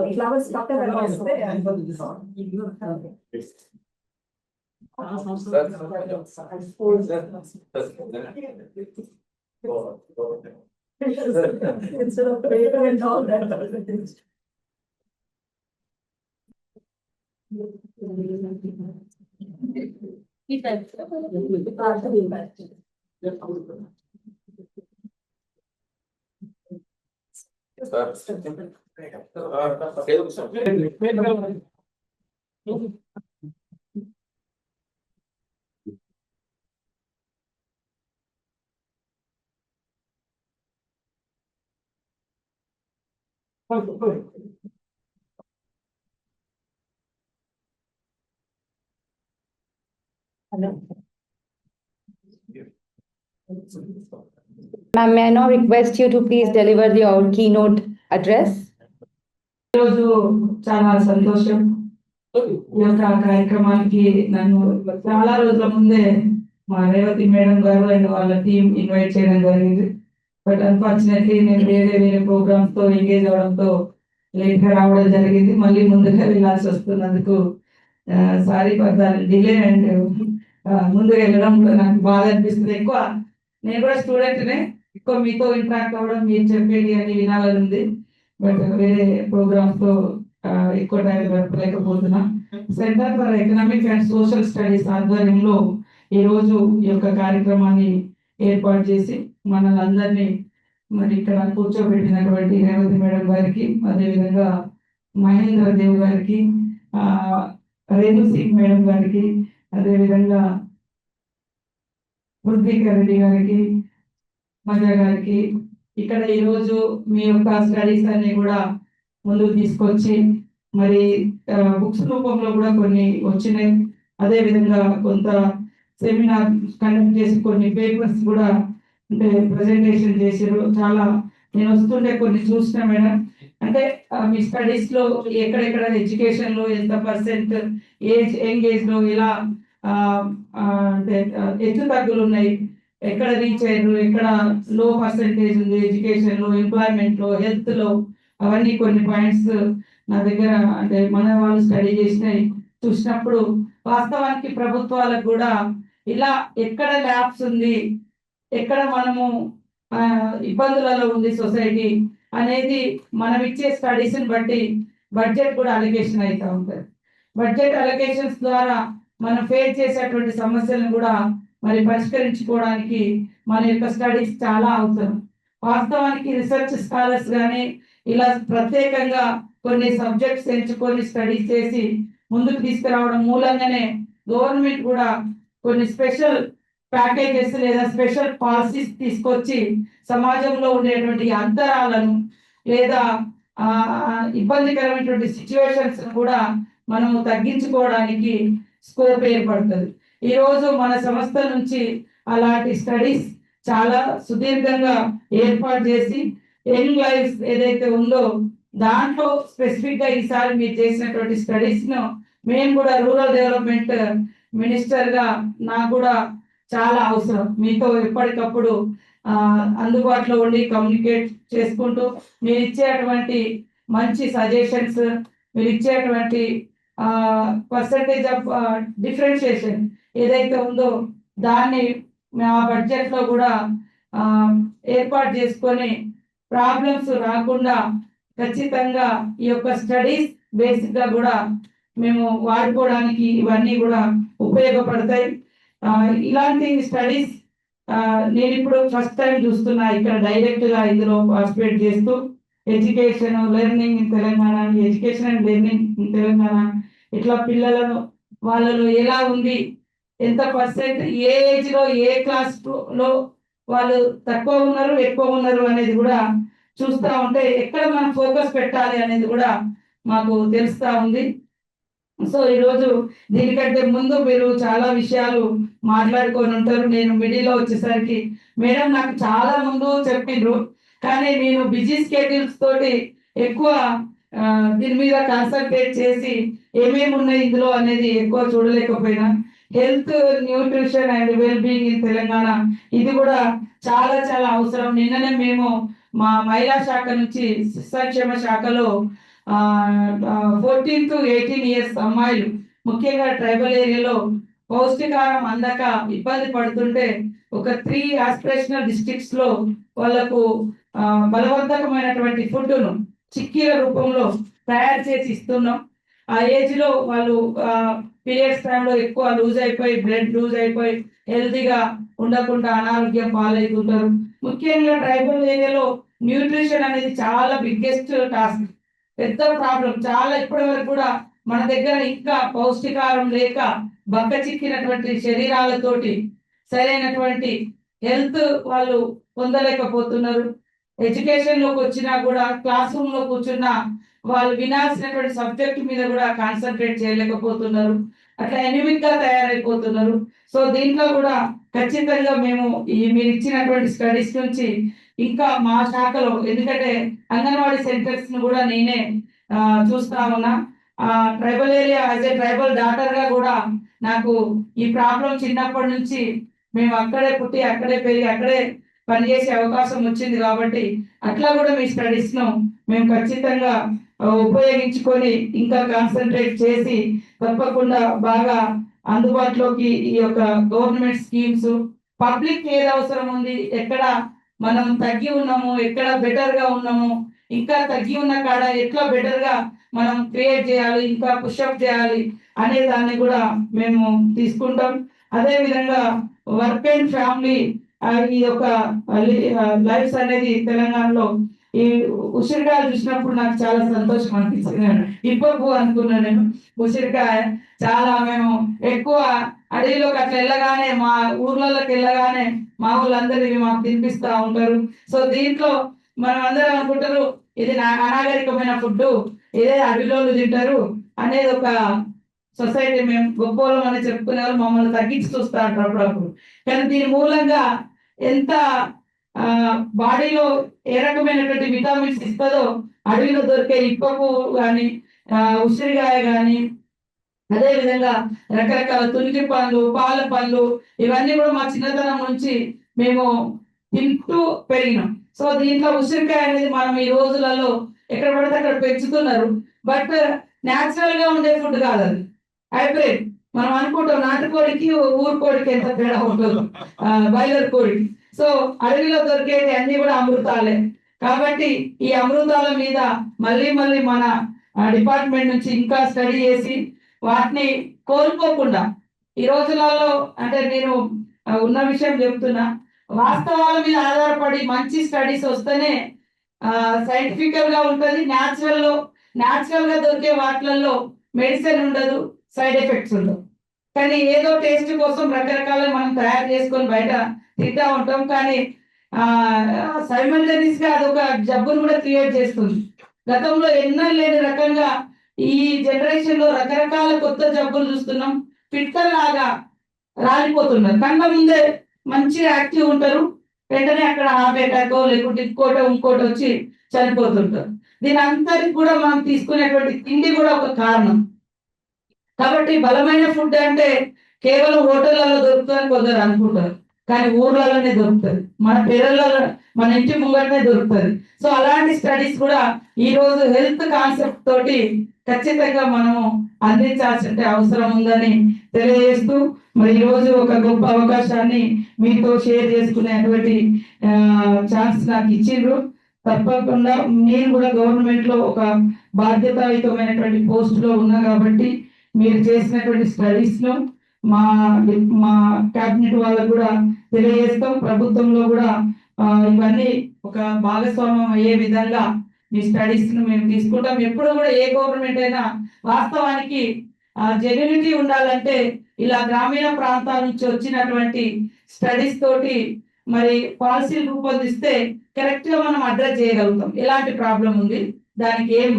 Flowers instead of paper and all that. Ma'am, may I now request you to please deliver your keynote address? ఈరోజు చాలా సంతోషం ఈ యొక్క కార్యక్రమానికి నన్ను చాలా రోజుల ముందే మా రేవతి మేడం గారు అండ్ వాళ్ళ టీం ఇన్వైట్ చేయడం జరిగింది. బట్ అన్ఫార్చునేట్లీ నేను వేరే ప్రోగ్రామ్స్ తో ఎంగేజ్ అవడంతో లేట్ గా రావడం జరిగింది. మళ్ళీ ముందుగా వెళ్ళాల్సి వస్తున్నందుకు sorry for the delay and ముందుగా వెళ్ళడం నాకు బాధ అనిపిస్తుంది. ఎక్కువ నేను కూడా స్టూడెంట్నే, ఎక్కువ మీతో ఇంటరాక్ట్ అవ్వడం, మీరు చెప్పేది అని వినాలని ఉంది. బట్ వేరే ప్రోగ్రామ్స్ తో ఎక్కువ టైం గడపలేకపోతున్నా. Centre for economic and social studies ఆధ్వర్యంలో ఈ రోజు ఈ యొక్క కార్యక్రమాన్ని ఏర్పాటు చేసి మనల్ని అందరినీ మరి ఇక్కడ కూర్చోబెట్టినటువంటి రేవతి మేడం గారికి, అదేవిధంగా మహేంద్ర దేవ్ గారికి, రేణు సింగ్ మేడం గారికి, అదేవిధంగా పృథ్వీకర్ రెడ్డి గారికి, మజా గారికి, ఇక్కడ ఈరోజు మీ యొక్క స్టడీస్ అన్ని కూడా ముందుకు తీసుకొచ్చి మరి బుక్స్ రూపంలో కూడా కొన్ని వచ్చినాయి. అదే విధంగా కొంత సెమినార్ కండక్ట్ చేసి కొన్ని పేపర్స్ కూడా అంటే ప్రెజెంటేషన్ చేసారు. చాలా నేను వస్తుంటే కొన్ని చూసిన మేడం, అంటే మీ స్టడీస్ లో ఎక్కడెక్కడ ఎడ్యుకేషన్ లో ఎంత పర్సెంట్ యంగ్ ఏజ్ లో ఎలా అంటే హెచ్చు తగ్గులు ఉన్నాయి, ఎక్కడ రీచ్ అయ్యారు, ఎక్కడ లో పర్సెంటేజ్ ఉంది ఎడ్యుకేషన్ లో, ఎంప్లాయ్మెంట్ లో, హెల్త్ లో, అవన్నీ కొన్ని పాయింట్స్ నా దగ్గర అంటే మన వాళ్ళు స్టడీ చేసినాయి చూసినప్పుడు వాస్తవానికి ప్రభుత్వాలకు కూడా ఇలా ఎక్కడ ల్యాబ్స్ ఉంది, ఎక్కడ మనము ఇబ్బందులలో ఉంది సొసైటీ అనేది మనం ఇచ్చే స్టడీస్ ని బట్టి బడ్జెట్ కూడా అలొకేషన్ అవుతూ ఉంటుంది. బడ్జెట్ అలొకేషన్స్ ద్వారా మనం ఫేస్ చేసేటువంటి సమస్యలను కూడా మరి పరిష్కరించుకోవడానికి మన యొక్క స్టడీస్ చాలా అవసరం. వాస్తవానికి రీసెర్చ్ స్కాలర్స్ కానీ ఇలా ప్రత్యేకంగా కొన్ని సబ్జెక్ట్స్ ఎంచుకొని స్టడీస్ చేసి ముందుకు తీసుకురావడం మూలంగానే గవర్నమెంట్ కూడా కొన్ని స్పెషల్ ప్యాకేజెస్ లేదా స్పెషల్ పాలసీస్ తీసుకొచ్చి సమాజంలో ఉండేటువంటి అంతరాలను లేదా ఇబ్బందికరమైనటువంటి సిచ్యువేషన్స్ కూడా మనము తగ్గించుకోవడానికి స్కోప్ ఏర్పడుతుంది. ఈరోజు మన సంస్థ నుంచి అలాంటి స్టడీస్ చాలా సుదీర్ఘంగా ఏర్పాటు చేసి యంగ్ లైఫ్ ఏదైతే ఉందో దాంట్లో స్పెసిఫిక్ గా ఈసారి మీరు చేసినటువంటి స్టడీస్ ను మేము కూడా రూరల్ డెవలప్మెంట్ మినిస్టర్ గా నాకు కూడా చాలా అవసరం. మీతో ఎప్పటికప్పుడు అందుబాటులో ఉండి కమ్యూనికేట్ చేసుకుంటూ మీరు ఇచ్చేటువంటి మంచి సజెషన్స్, మీరు ఇచ్చేటువంటి పర్సంటేజ్ ఆఫ్ డిఫరెన్షియేషన్ ఏదైతే ఉందో దాన్ని మా బడ్జెట్ లో కూడా ఏర్పాటు చేసుకొని ప్రాబ్లమ్స్ రాకుండా ఖచ్చితంగా ఈ యొక్క స్టడీస్ బేసిక్ గా కూడా మేము వాడుకోవడానికి ఇవన్నీ కూడా ఉపయోగపడతాయి. ఇలాంటి స్టడీస్ నేను ఇప్పుడు ఫస్ట్ టైం చూస్తున్నా ఇక్కడ డైరెక్ట్ గా ఇందులో పార్టిసిపేట్ చేస్తూ education learning in Telangana, education and learning in Telangana, ఇట్లా పిల్లలను వాళ్ళలో ఎలా ఉంది, ఎంత పర్సెంట్ ఏ ఏజ్ లో ఏ క్లాస్ లో వాళ్ళు తక్కువ ఉన్నారు ఎక్కువ ఉన్నారు అనేది కూడా చూస్తా ఉంటే ఎక్కడ మనం ఫోకస్ పెట్టాలి అనేది కూడా మాకు తెలుస్తా ఉంది. సో ఈరోజు దీనికంటే ముందు మీరు చాలా విషయాలు మాట్లాడుకొని ఉంటారు. నేను మిడిల్లో వచ్చేసరికి మేడం నాకు చాలా ముందు చెప్పిండ్రు, కానీ నేను బిజీ స్కెడ్యూల్స్ తోటి ఎక్కువ దీని మీద కాన్సన్ట్రేట్ చేసి ఏమేమి ఉన్నాయి ఇందులో అనేది ఎక్కువ చూడలేకపోయినా. Health, nutrition and well being in Telangana ఇది కూడా చాలా చాలా అవసరం. నిన్ననే మేము మా మహిళా శాఖ నుంచి సంక్షేమ శాఖలో 14 to 18 years అమ్మాయిలు ముఖ్యంగా ట్రైబల్ ఏరియాలో పౌష్టికాహారం అందక ఇబ్బంది పడుతుంటే ఒక 3 ఆస్పిరేషనల్ డిస్ట్రిక్ట్స్ లో వాళ్ళకు బలవంతకమైనటువంటి ఫుడ్ను చిక్కీల రూపంలో తయారు చేసి ఇస్తున్నాం. ఆ ఏజ్ లో వాళ్ళు పీరియడ్స్ టైంలో ఎక్కువ లూజ్ అయిపోయి బ్లడ్ లూజ్ అయిపోయి హెల్తీగా ఉండకుండా అనారోగ్యం పాలవుతుంటారు. ముఖ్యంగా ట్రైబల్ ఏరియాలో న్యూట్రిషన్ అనేది చాలా బిగ్గెస్ట్ టాస్క్, పెద్ద ప్రాబ్లం. చాలా ఇప్పటి వరకు కూడా మన దగ్గర ఇంకా పౌష్టికాహారం లేక బక్క చిక్కినటువంటి శరీరాలతోటి సరైనటువంటి హెల్త్ వాళ్ళు పొందలేకపోతున్నారు. ఎడ్యుకేషన్ లోకి వచ్చినా కూడా క్లాస్ రూమ్ లో కూర్చున్నా వాళ్ళు వినాల్సినటువంటి సబ్జెక్ట్ మీద కూడా కాన్సన్ట్రేట్ చేయలేకపోతున్నారు. అట్లా ఎనిమిక్ గా తయారైపోతున్నారు. సో దీంట్లో కూడా ఖచ్చితంగా మేము మీరు ఇచ్చినటువంటి స్టడీస్ నుంచి ఇంకా మా శాఖలో, ఎందుకంటే అంగన్వాడీ సెంటర్స్ ను కూడా నేనే చూస్తా ఉన్నా. Tribal area as a tribal daughter గా కూడా నాకు ఈ ప్రాబ్లం చిన్నప్పటి నుంచి మేము అక్కడే పుట్టి అక్కడే పెరిగి అక్కడే పనిచేసే అవకాశం వచ్చింది కాబట్టి అట్లా కూడా మీ స్టడీస్ ను మేము ఖచ్చితంగా ఉపయోగించుకొని ఇంకా కాన్సన్ట్రేట్ చేసి తప్పకుండా బాగా అందుబాటులోకి ఈ యొక్క గవర్నమెంట్ స్కీమ్స్, పబ్లిక్ ఏది అవసరం ఉంది, ఎక్కడ మనం తగ్గి ఉన్నాము, ఎక్కడ బెటర్ గా ఉన్నాము, ఇంకా తగ్గి ఉన్న కాడ ఎట్లా బెటర్ గా మనం క్రియేట్ చేయాలి, ఇంకా పుషప్ చేయాలి అనే దాన్ని కూడా మేము తీసుకుంటాం. అదే విధంగా వర్క్ అండ్ ఫ్యామిలీ ఈ యొక్క లైఫ్స్ అనేది తెలంగాణలో ఈ ఉసిరికాయ చూసినప్పుడు నాకు చాలా సంతోషం అనిపించింది. ఇప్పపు అనుకున్నా నేను ఉసిరికాయ చాలా మేము ఎక్కువ అడవిలోకి అట్లా వెళ్ళగానే మా ఊర్లలోకి వెళ్ళగానే మా ఊళ్ళందరివి మాకు తినిపిస్తా ఉంటారు. సో దీంట్లో మనం అందరం అనుకుంటారు ఇది అనాగరికమైన ఫుడ్, ఇదే అడవిలో తింటారు అనేది ఒక సొసైటీ. మేము గొప్పలం అని చెప్పుకునే వాళ్ళు మమ్మల్ని తగ్గించి చూస్తా ఉంటారు అప్పుడప్పుడు. కానీ దీని మూలంగా ఎంత బాడీలో ఏ రకమైనటువంటి విటమిన్స్ ఇస్తుందో అడవిలో దొరికే ఇప్పపు కానీ ఉసిరికాయ కానీ, అదే విధంగా రకరకాల తునికి పండ్లు, పాల పండ్లు ఇవన్నీ కూడా మా చిన్నతనం నుంచి మేము తింటూ పెరిగినాం. సో దీంట్లో ఉసిరికాయ అనేది మనం ఈ రోజులలో ఎక్కడ పడితే అక్కడ పెంచుతున్నారు, బట్ న్యాచురల్ గా ఉండే ఫుడ్ కాదు, అది హైబ్రిడ్. మనం అనుకుంటాం నాటుకోడికి ఊరుకోడికి ఎంత తేడా ఉంటుంది, బాయిలర్ కోడికి. సో అడవిలో దొరికేది అన్ని కూడా అమృతాలే. కాబట్టి ఈ అమృతాల మీద మళ్ళీ మళ్ళీ మన డిపార్ట్మెంట్ నుంచి ఇంకా స్టడీ చేసి వాటిని కోల్పోకుండా ఈ రోజులలో, అంటే నేను ఉన్న విషయం చెప్తున్నా, వాస్తవాల మీద ఆధారపడి మంచి స్టడీస్ వస్తేనే సైంటిఫికల్ గా ఉంటుంది. న్యాచురల్ గా దొరికే వాటిలలో మెడిసిన్ ఉండదు, సైడ్ ఎఫెక్ట్స్ ఉండవు. కానీ ఏదో టేస్ట్ కోసం రకరకాల మనం తయారు చేసుకొని బయట తింటా ఉంటాం. కానీ సైమల్టేనియస్ గా అదొక జబ్బును కూడా క్రియేట్ చేస్తుంది. గతంలో ఎన్నో లేని రకంగా ఈ జనరేషన్ లో రకరకాల కొత్త జబ్బులు చూస్తున్నాం. పిట్టల్ లాగా రాలిపోతున్నారు, కళ్ళ ముందే మంచి యాక్టివ్ ఉంటారు, వెంటనే అక్కడ హార్ట్ అటాక్ లేకుంటే ఇంకోటి వచ్చి చనిపోతుంటారు. దీని అంతటికి కూడా మనం తీసుకునేటువంటి తిండి కూడా ఒక కారణం. కాబట్టి బలమైన ఫుడ్ అంటే కేవలం హోటళ్లలో దొరుకుతుందని కొందరు అనుకుంటారు, కానీ ఊర్లలోనే దొరుకుతుంది, మన పేర్లలో మన ఇంటి ముంగటనే దొరుకుతుంది. సో అలాంటి స్టడీస్ కూడా ఈ రోజు హెల్త్ కాన్సెప్ట్ తోటి ఖచ్చితంగా మనము అందించాల్సిన అవసరం ఉందని తెలియజేస్తూ, మరి ఈ రోజు ఒక గొప్ప అవకాశాన్ని మీతో షేర్ చేసుకునేటువంటి ఛాన్స్ నాకు ఇచ్చిండ్రు. తప్పకుండా నేను కూడా గవర్నమెంట్ లో ఒక బాధ్యతాయుతమైనటువంటి పోస్ట్ లో ఉన్నా కాబట్టి మీరు చేసినటువంటి స్టడీస్ ను మా మా క్యాబినెట్ వాళ్ళకు కూడా తెలియజేస్తాం. ప్రభుత్వంలో కూడా ఇవన్నీ ఒక భాగస్వామ్యం అయ్యే విధంగా మీ స్టడీస్ ను మేము తీసుకుంటాం. ఎప్పుడు కూడా ఏ గవర్నమెంట్ అయినా వాస్తవానికి జెన్యూనిటీ ఉండాలంటే ఇలా గ్రామీణ ప్రాంతాల నుంచి వచ్చినటువంటి స్టడీస్ తోటి మరి పాలసీలు రూపొందిస్తే కరెక్ట్ గా మనం అడ్రస్ చేయగలుగుతాం. ఎలాంటి ప్రాబ్లం ఉంది, దానికి ఏం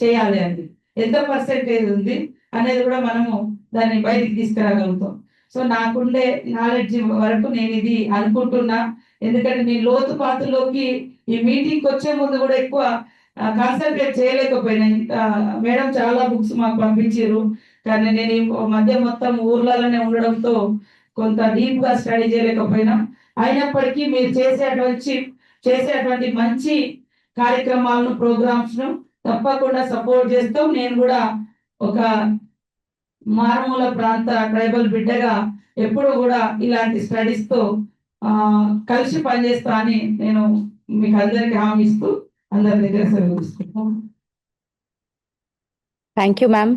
చేయాలి అని, ఎంత పర్సెంటేజ్ ఉంది అనేది కూడా మనము దాన్ని బయటికి తీసుకురాగలుగుతాం. సో నాకుండే నాలెడ్జ్ వరకు నేను ఇది అనుకుంటున్నా. ఎందుకంటే నేను లోతుపాతులోకి ఈ మీటింగ్కి వచ్చే ముందు కూడా ఎక్కువ కాన్సన్ట్రేట్ చేయలేకపోయినా. మేడం చాలా బుక్స్ మాకు పంపించారు, కానీ నేను ఈ మధ్య మొత్తం ఊర్లలోనే ఉండడంతో కొంత డీప్ గా స్టడీ చేయలేకపోయినా. అయినప్పటికీ మీరు చేసేటువంటి మంచి కార్యక్రమాలను, ప్రోగ్రామ్స్ ను తప్పకుండా సపోర్ట్ చేస్తాం. నేను కూడా ఒక మారుమూల ప్రాంత ట్రైబల్ బిడ్డగా ఎప్పుడు కూడా ఇలాంటి స్టడీస్ తో కలిసి పనిచేస్తా అని నేను మీకు అందరికి హామీ ఇస్తూ అందరి దగ్గర సెలవు తీసుకుంటాను. Thank you, ma'am.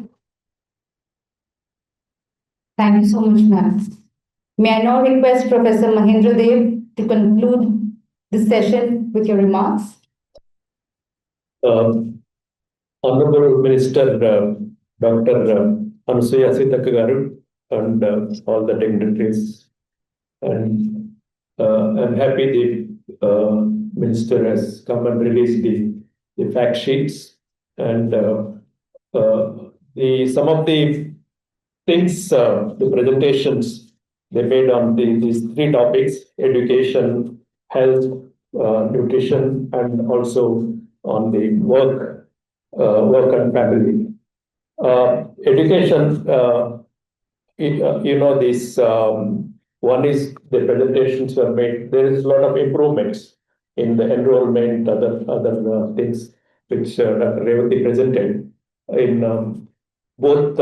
Thank you so much, ma'am. May I now request Professor Mahendra Dev to conclude this session with your remarks? Honorable Minister Dr. Anasuya Sitaka garu and all the dignitaries, and I'm happy the Minister has come and released the fact sheets, and some of the things, the presentations they made on these three topics: education, health, nutrition, and also on the work and family. Education, this one is the presentations were made. There is a lot of improvements in the enrollment, other things which Dr. Revati presented in both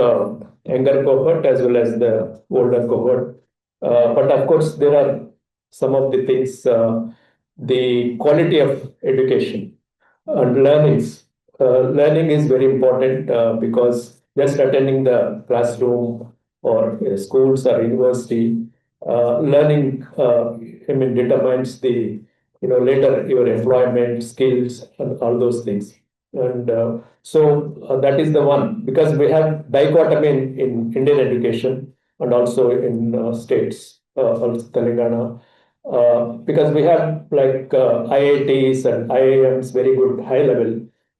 younger cohort as well as the older cohort. But of course, there are some of the things, the quality of education and learnings. Learning is very important because just attending the classroom or schools or university, learning, determines the, later your employment, skills, and all those things. And so that is the one, because we have dichotomy in Indian education and also in states, also Telangana. Because we have like IITs and IIMs, very good high level,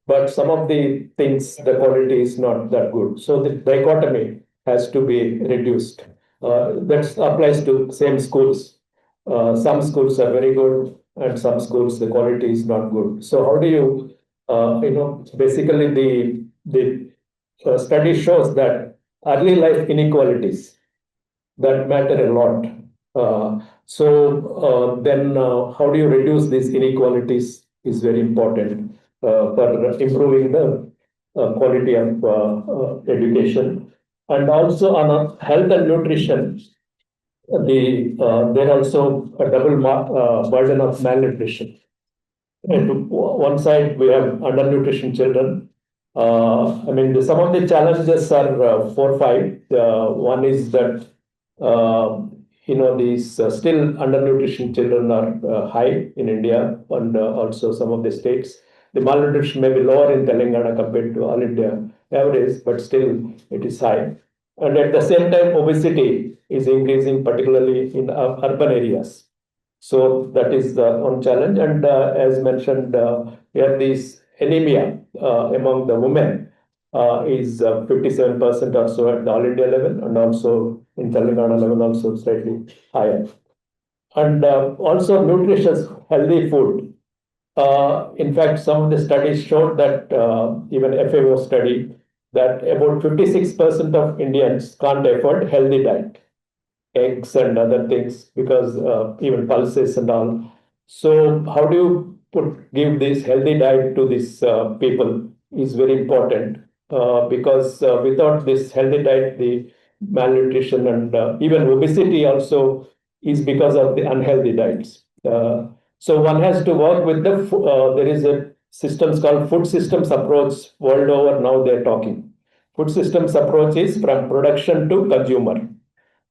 but some of the things, the quality is not that good. So the dichotomy has to be reduced. That applies to same schools. Some schools are very good, and some schools the quality is not good. So how do you, basically the study shows that early life inequalities that matter a lot. Then how do you reduce these inequalities is very important for improving the quality of education. And also on health and nutrition, there also a double burden of malnutrition. And to one side, we have undernutrition children. Some of the challenges are 4-5. One is that these still undernutrition children are high in India and also some of the states. The malnutrition may be lower in Telangana compared to all India average, but still it is high. And at the same time, obesity is increasing, particularly in urban areas. So that is the one challenge. And as mentioned, we have this anemia among the women is 57% or so at the all India level, and also in Telangana level also slightly higher. And also nutritious, healthy food. In fact, some of the studies showed that even FAO study that about 56% of Indians can't afford healthy diet, eggs and other things, because even pulses and all. So how do you give this healthy diet to these people is very important, because without this healthy diet, the malnutrition and even obesity also is because of the unhealthy diets. So one has to work with there is a systems called food systems approach world over. Now they're talking food systems approach is from production to consumer.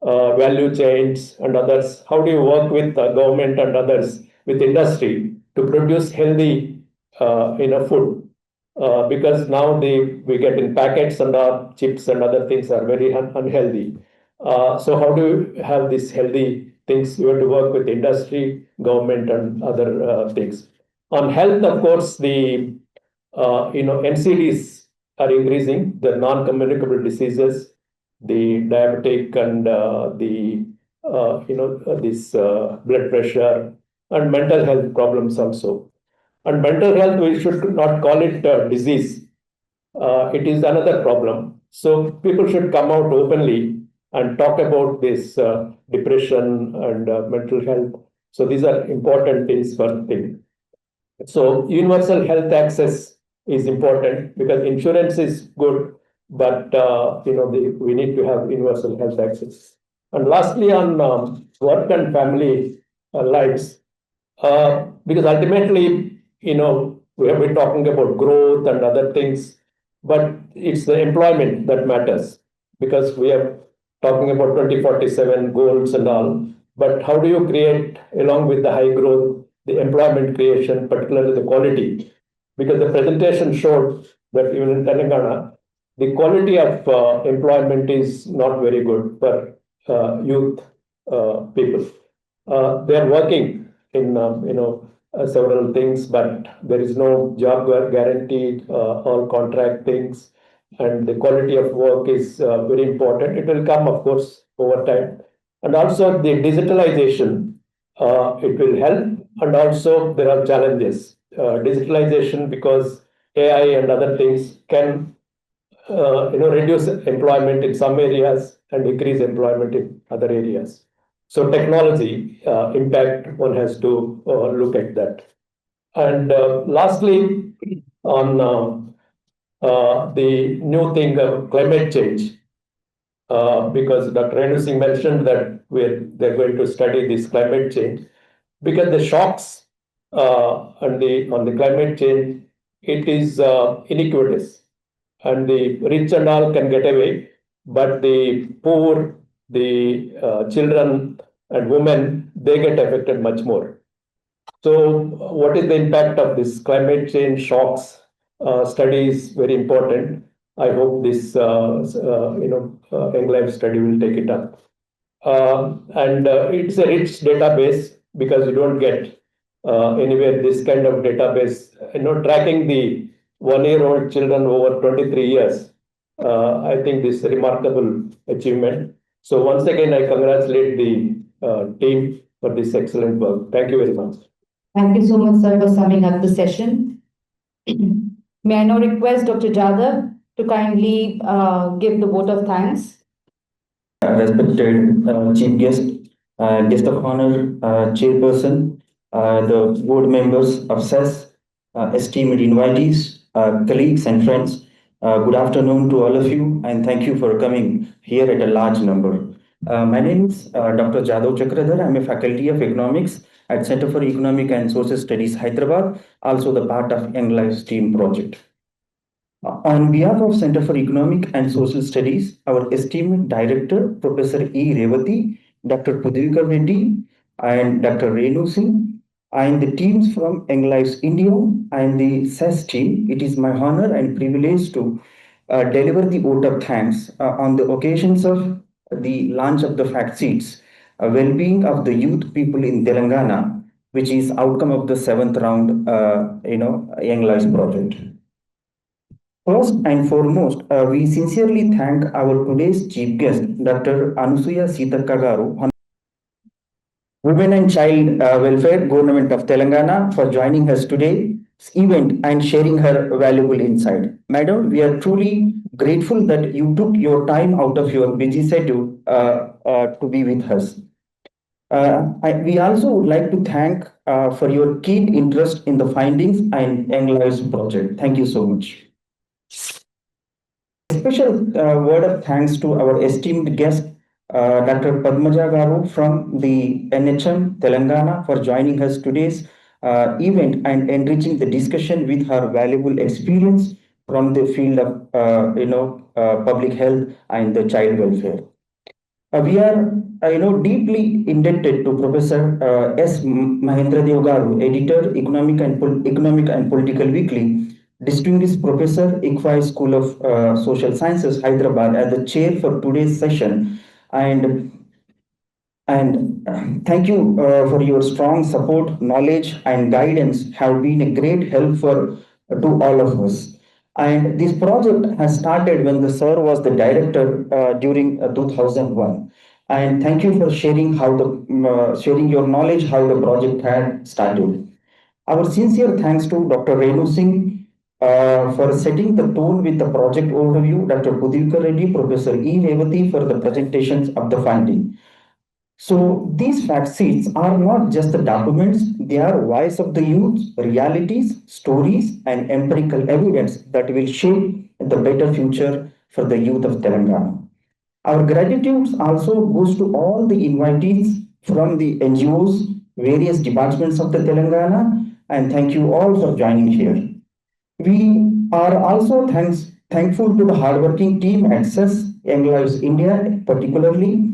value chains and others? How do you work with government and others, with industry to produce healthy food? Because now we get in packets and our chips and other things are very unhealthy. So how do you have these healthy things? You have to work with industry, government, and other things. On health, of course, the NCDs are increasing, the non-communicable diseases, the diabetic and this blood pressure and mental health problems also. And mental health, we should not call it a disease. It is another problem. So people should come out openly and talk about this depression and mental health. So these are important things for things. So universal health access is important because insurance is good, but we need to have universal health access. And lastly, on work and family lives, because ultimately, we have been talking about growth and other things, but it's the employment that matters because we are talking about 2047 goals and all. But how do you create, along with the high growth, the employment creation, particularly the quality? Because the presentation showed that even in Telangana, the quality of employment is not very good for youth people. They are working in several things, but there is no job guaranteed, all contract things, and the quality of work is very important. It will come, of course, over time, and also the digitalization. It will help, and also there are challenges. Digitalization, because AI and other things can reduce employment in some areas and increase employment in other areas. So technology impact, one has to look at that. And lastly, on the new thing of climate change, because Dr. Renu Singh mentioned that they're going to study this climate change, because the shocks on the climate change, it is inequitous, and the rich and all can get away, but the poor, the children and women, they get affected much more. So, what is the impact of this climate change shocks? Study is very important. I hope this Young Life study will take it up. And it's a rich database because you don't get anywhere this kind of database. Tracking the 1-year-old children over 23 years. I think this is a remarkable achievement. So once again, I congratulate the team for this excellent work. Thank you very much. Thank you so much, sir, for summing up the session. May I now request Dr. Jadhav to kindly give the vote of thanks. Respected chief guest, guest of honor, chairperson, the board members of CESS, esteemed invitees, colleagues and friends, good afternoon to all of you, and thank you for coming here at a large number. My name is Dr. Jadhav Chakradhar. I'm a faculty of economics at Center for Economic and Social Studies, Hyderabad, also the part of Young Life Team project. On behalf of Center for Economic and Social Studies, our esteemed director, Professor E. Revati, Dr. Pudvikar Reddy, and Dr. Renu Singh, and the teams from Young Lives India and the CESS team, it is my honor and privilege to deliver the vote of thanks on the occasions of the launch of the Factsheets, well-being of the youth people in Telangana, which is outcome of the 7th round, Young Lives project. First and foremost, we sincerely thank our today's chief guest, Dr. Anusuya Seethakka Garu, Women and Child Welfare, Government of Telangana, for joining us today's event and sharing her valuable insight. Madam, we are truly grateful that you took your time out of your busy schedule to be with us. We also would like to thank for your keen interest in the findings and Young Lives project. Thank you so much. A special word of thanks to our esteemed guest, Dr. Padmaja Garu from the NHM Telangana, for joining us today's event and enriching the discussion with her valuable experience from the field of public health and the child welfare. We are, deeply indebted to Professor S. Mahendra Dev Garu, editor, Economic and Political Weekly, distinguished professor, ICFI School of Social Sciences, Hyderabad, as the chair for today's session, and thank you for your strong support, knowledge, and guidance have been a great help for to all of us. And this project has started when the sir was the director during 2001. And thank you for sharing sharing your knowledge how the project had started. Our sincere thanks to Dr. Renu Singh for setting the tone with the project overview, Dr. Pudivkar Reddy, Professor E. Revati for the presentations of the finding. So these fact sheets are not just the documents, they are voice of the youth, realities, stories, and empirical evidence that will shape the better future for the youth of Telangana. Our gratitude also goes to all the invitees from the NGOs, various departments of the Telangana, and thank you all for joining here. We are also thankful to the hardworking team at CESS, Young Lives India, particularly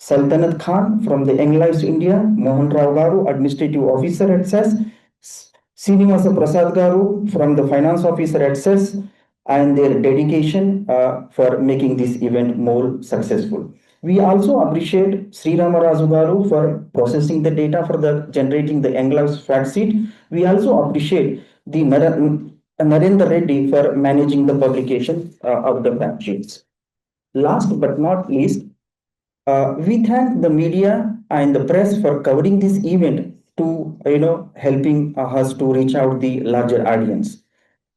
Saltanat Khan from the Young Lives India, Mohan Rao Garu, Administrative Officer at CESS, Srinivasa Prasad Garu from the Finance Officer at CESS, and their dedication for making this event more successful. We also appreciate Sri Ramaraju Garu for processing the data for the generating the Young Lives fact sheet. We also appreciate the Narendra Reddy for managing the publication of the fact sheets. Last but not least, we thank the media and the press for covering this event to helping us to reach out the larger audience.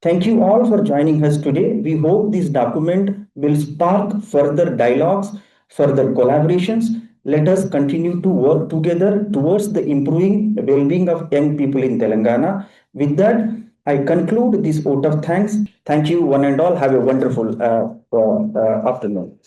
Thank you all for joining us today. We hope this document will spark further dialogues, further collaborations. Let us continue to work together towards the improving well-being of young people in Telangana. With that, I conclude this vote of thanks. Thank you, one and all. Have a wonderful afternoon.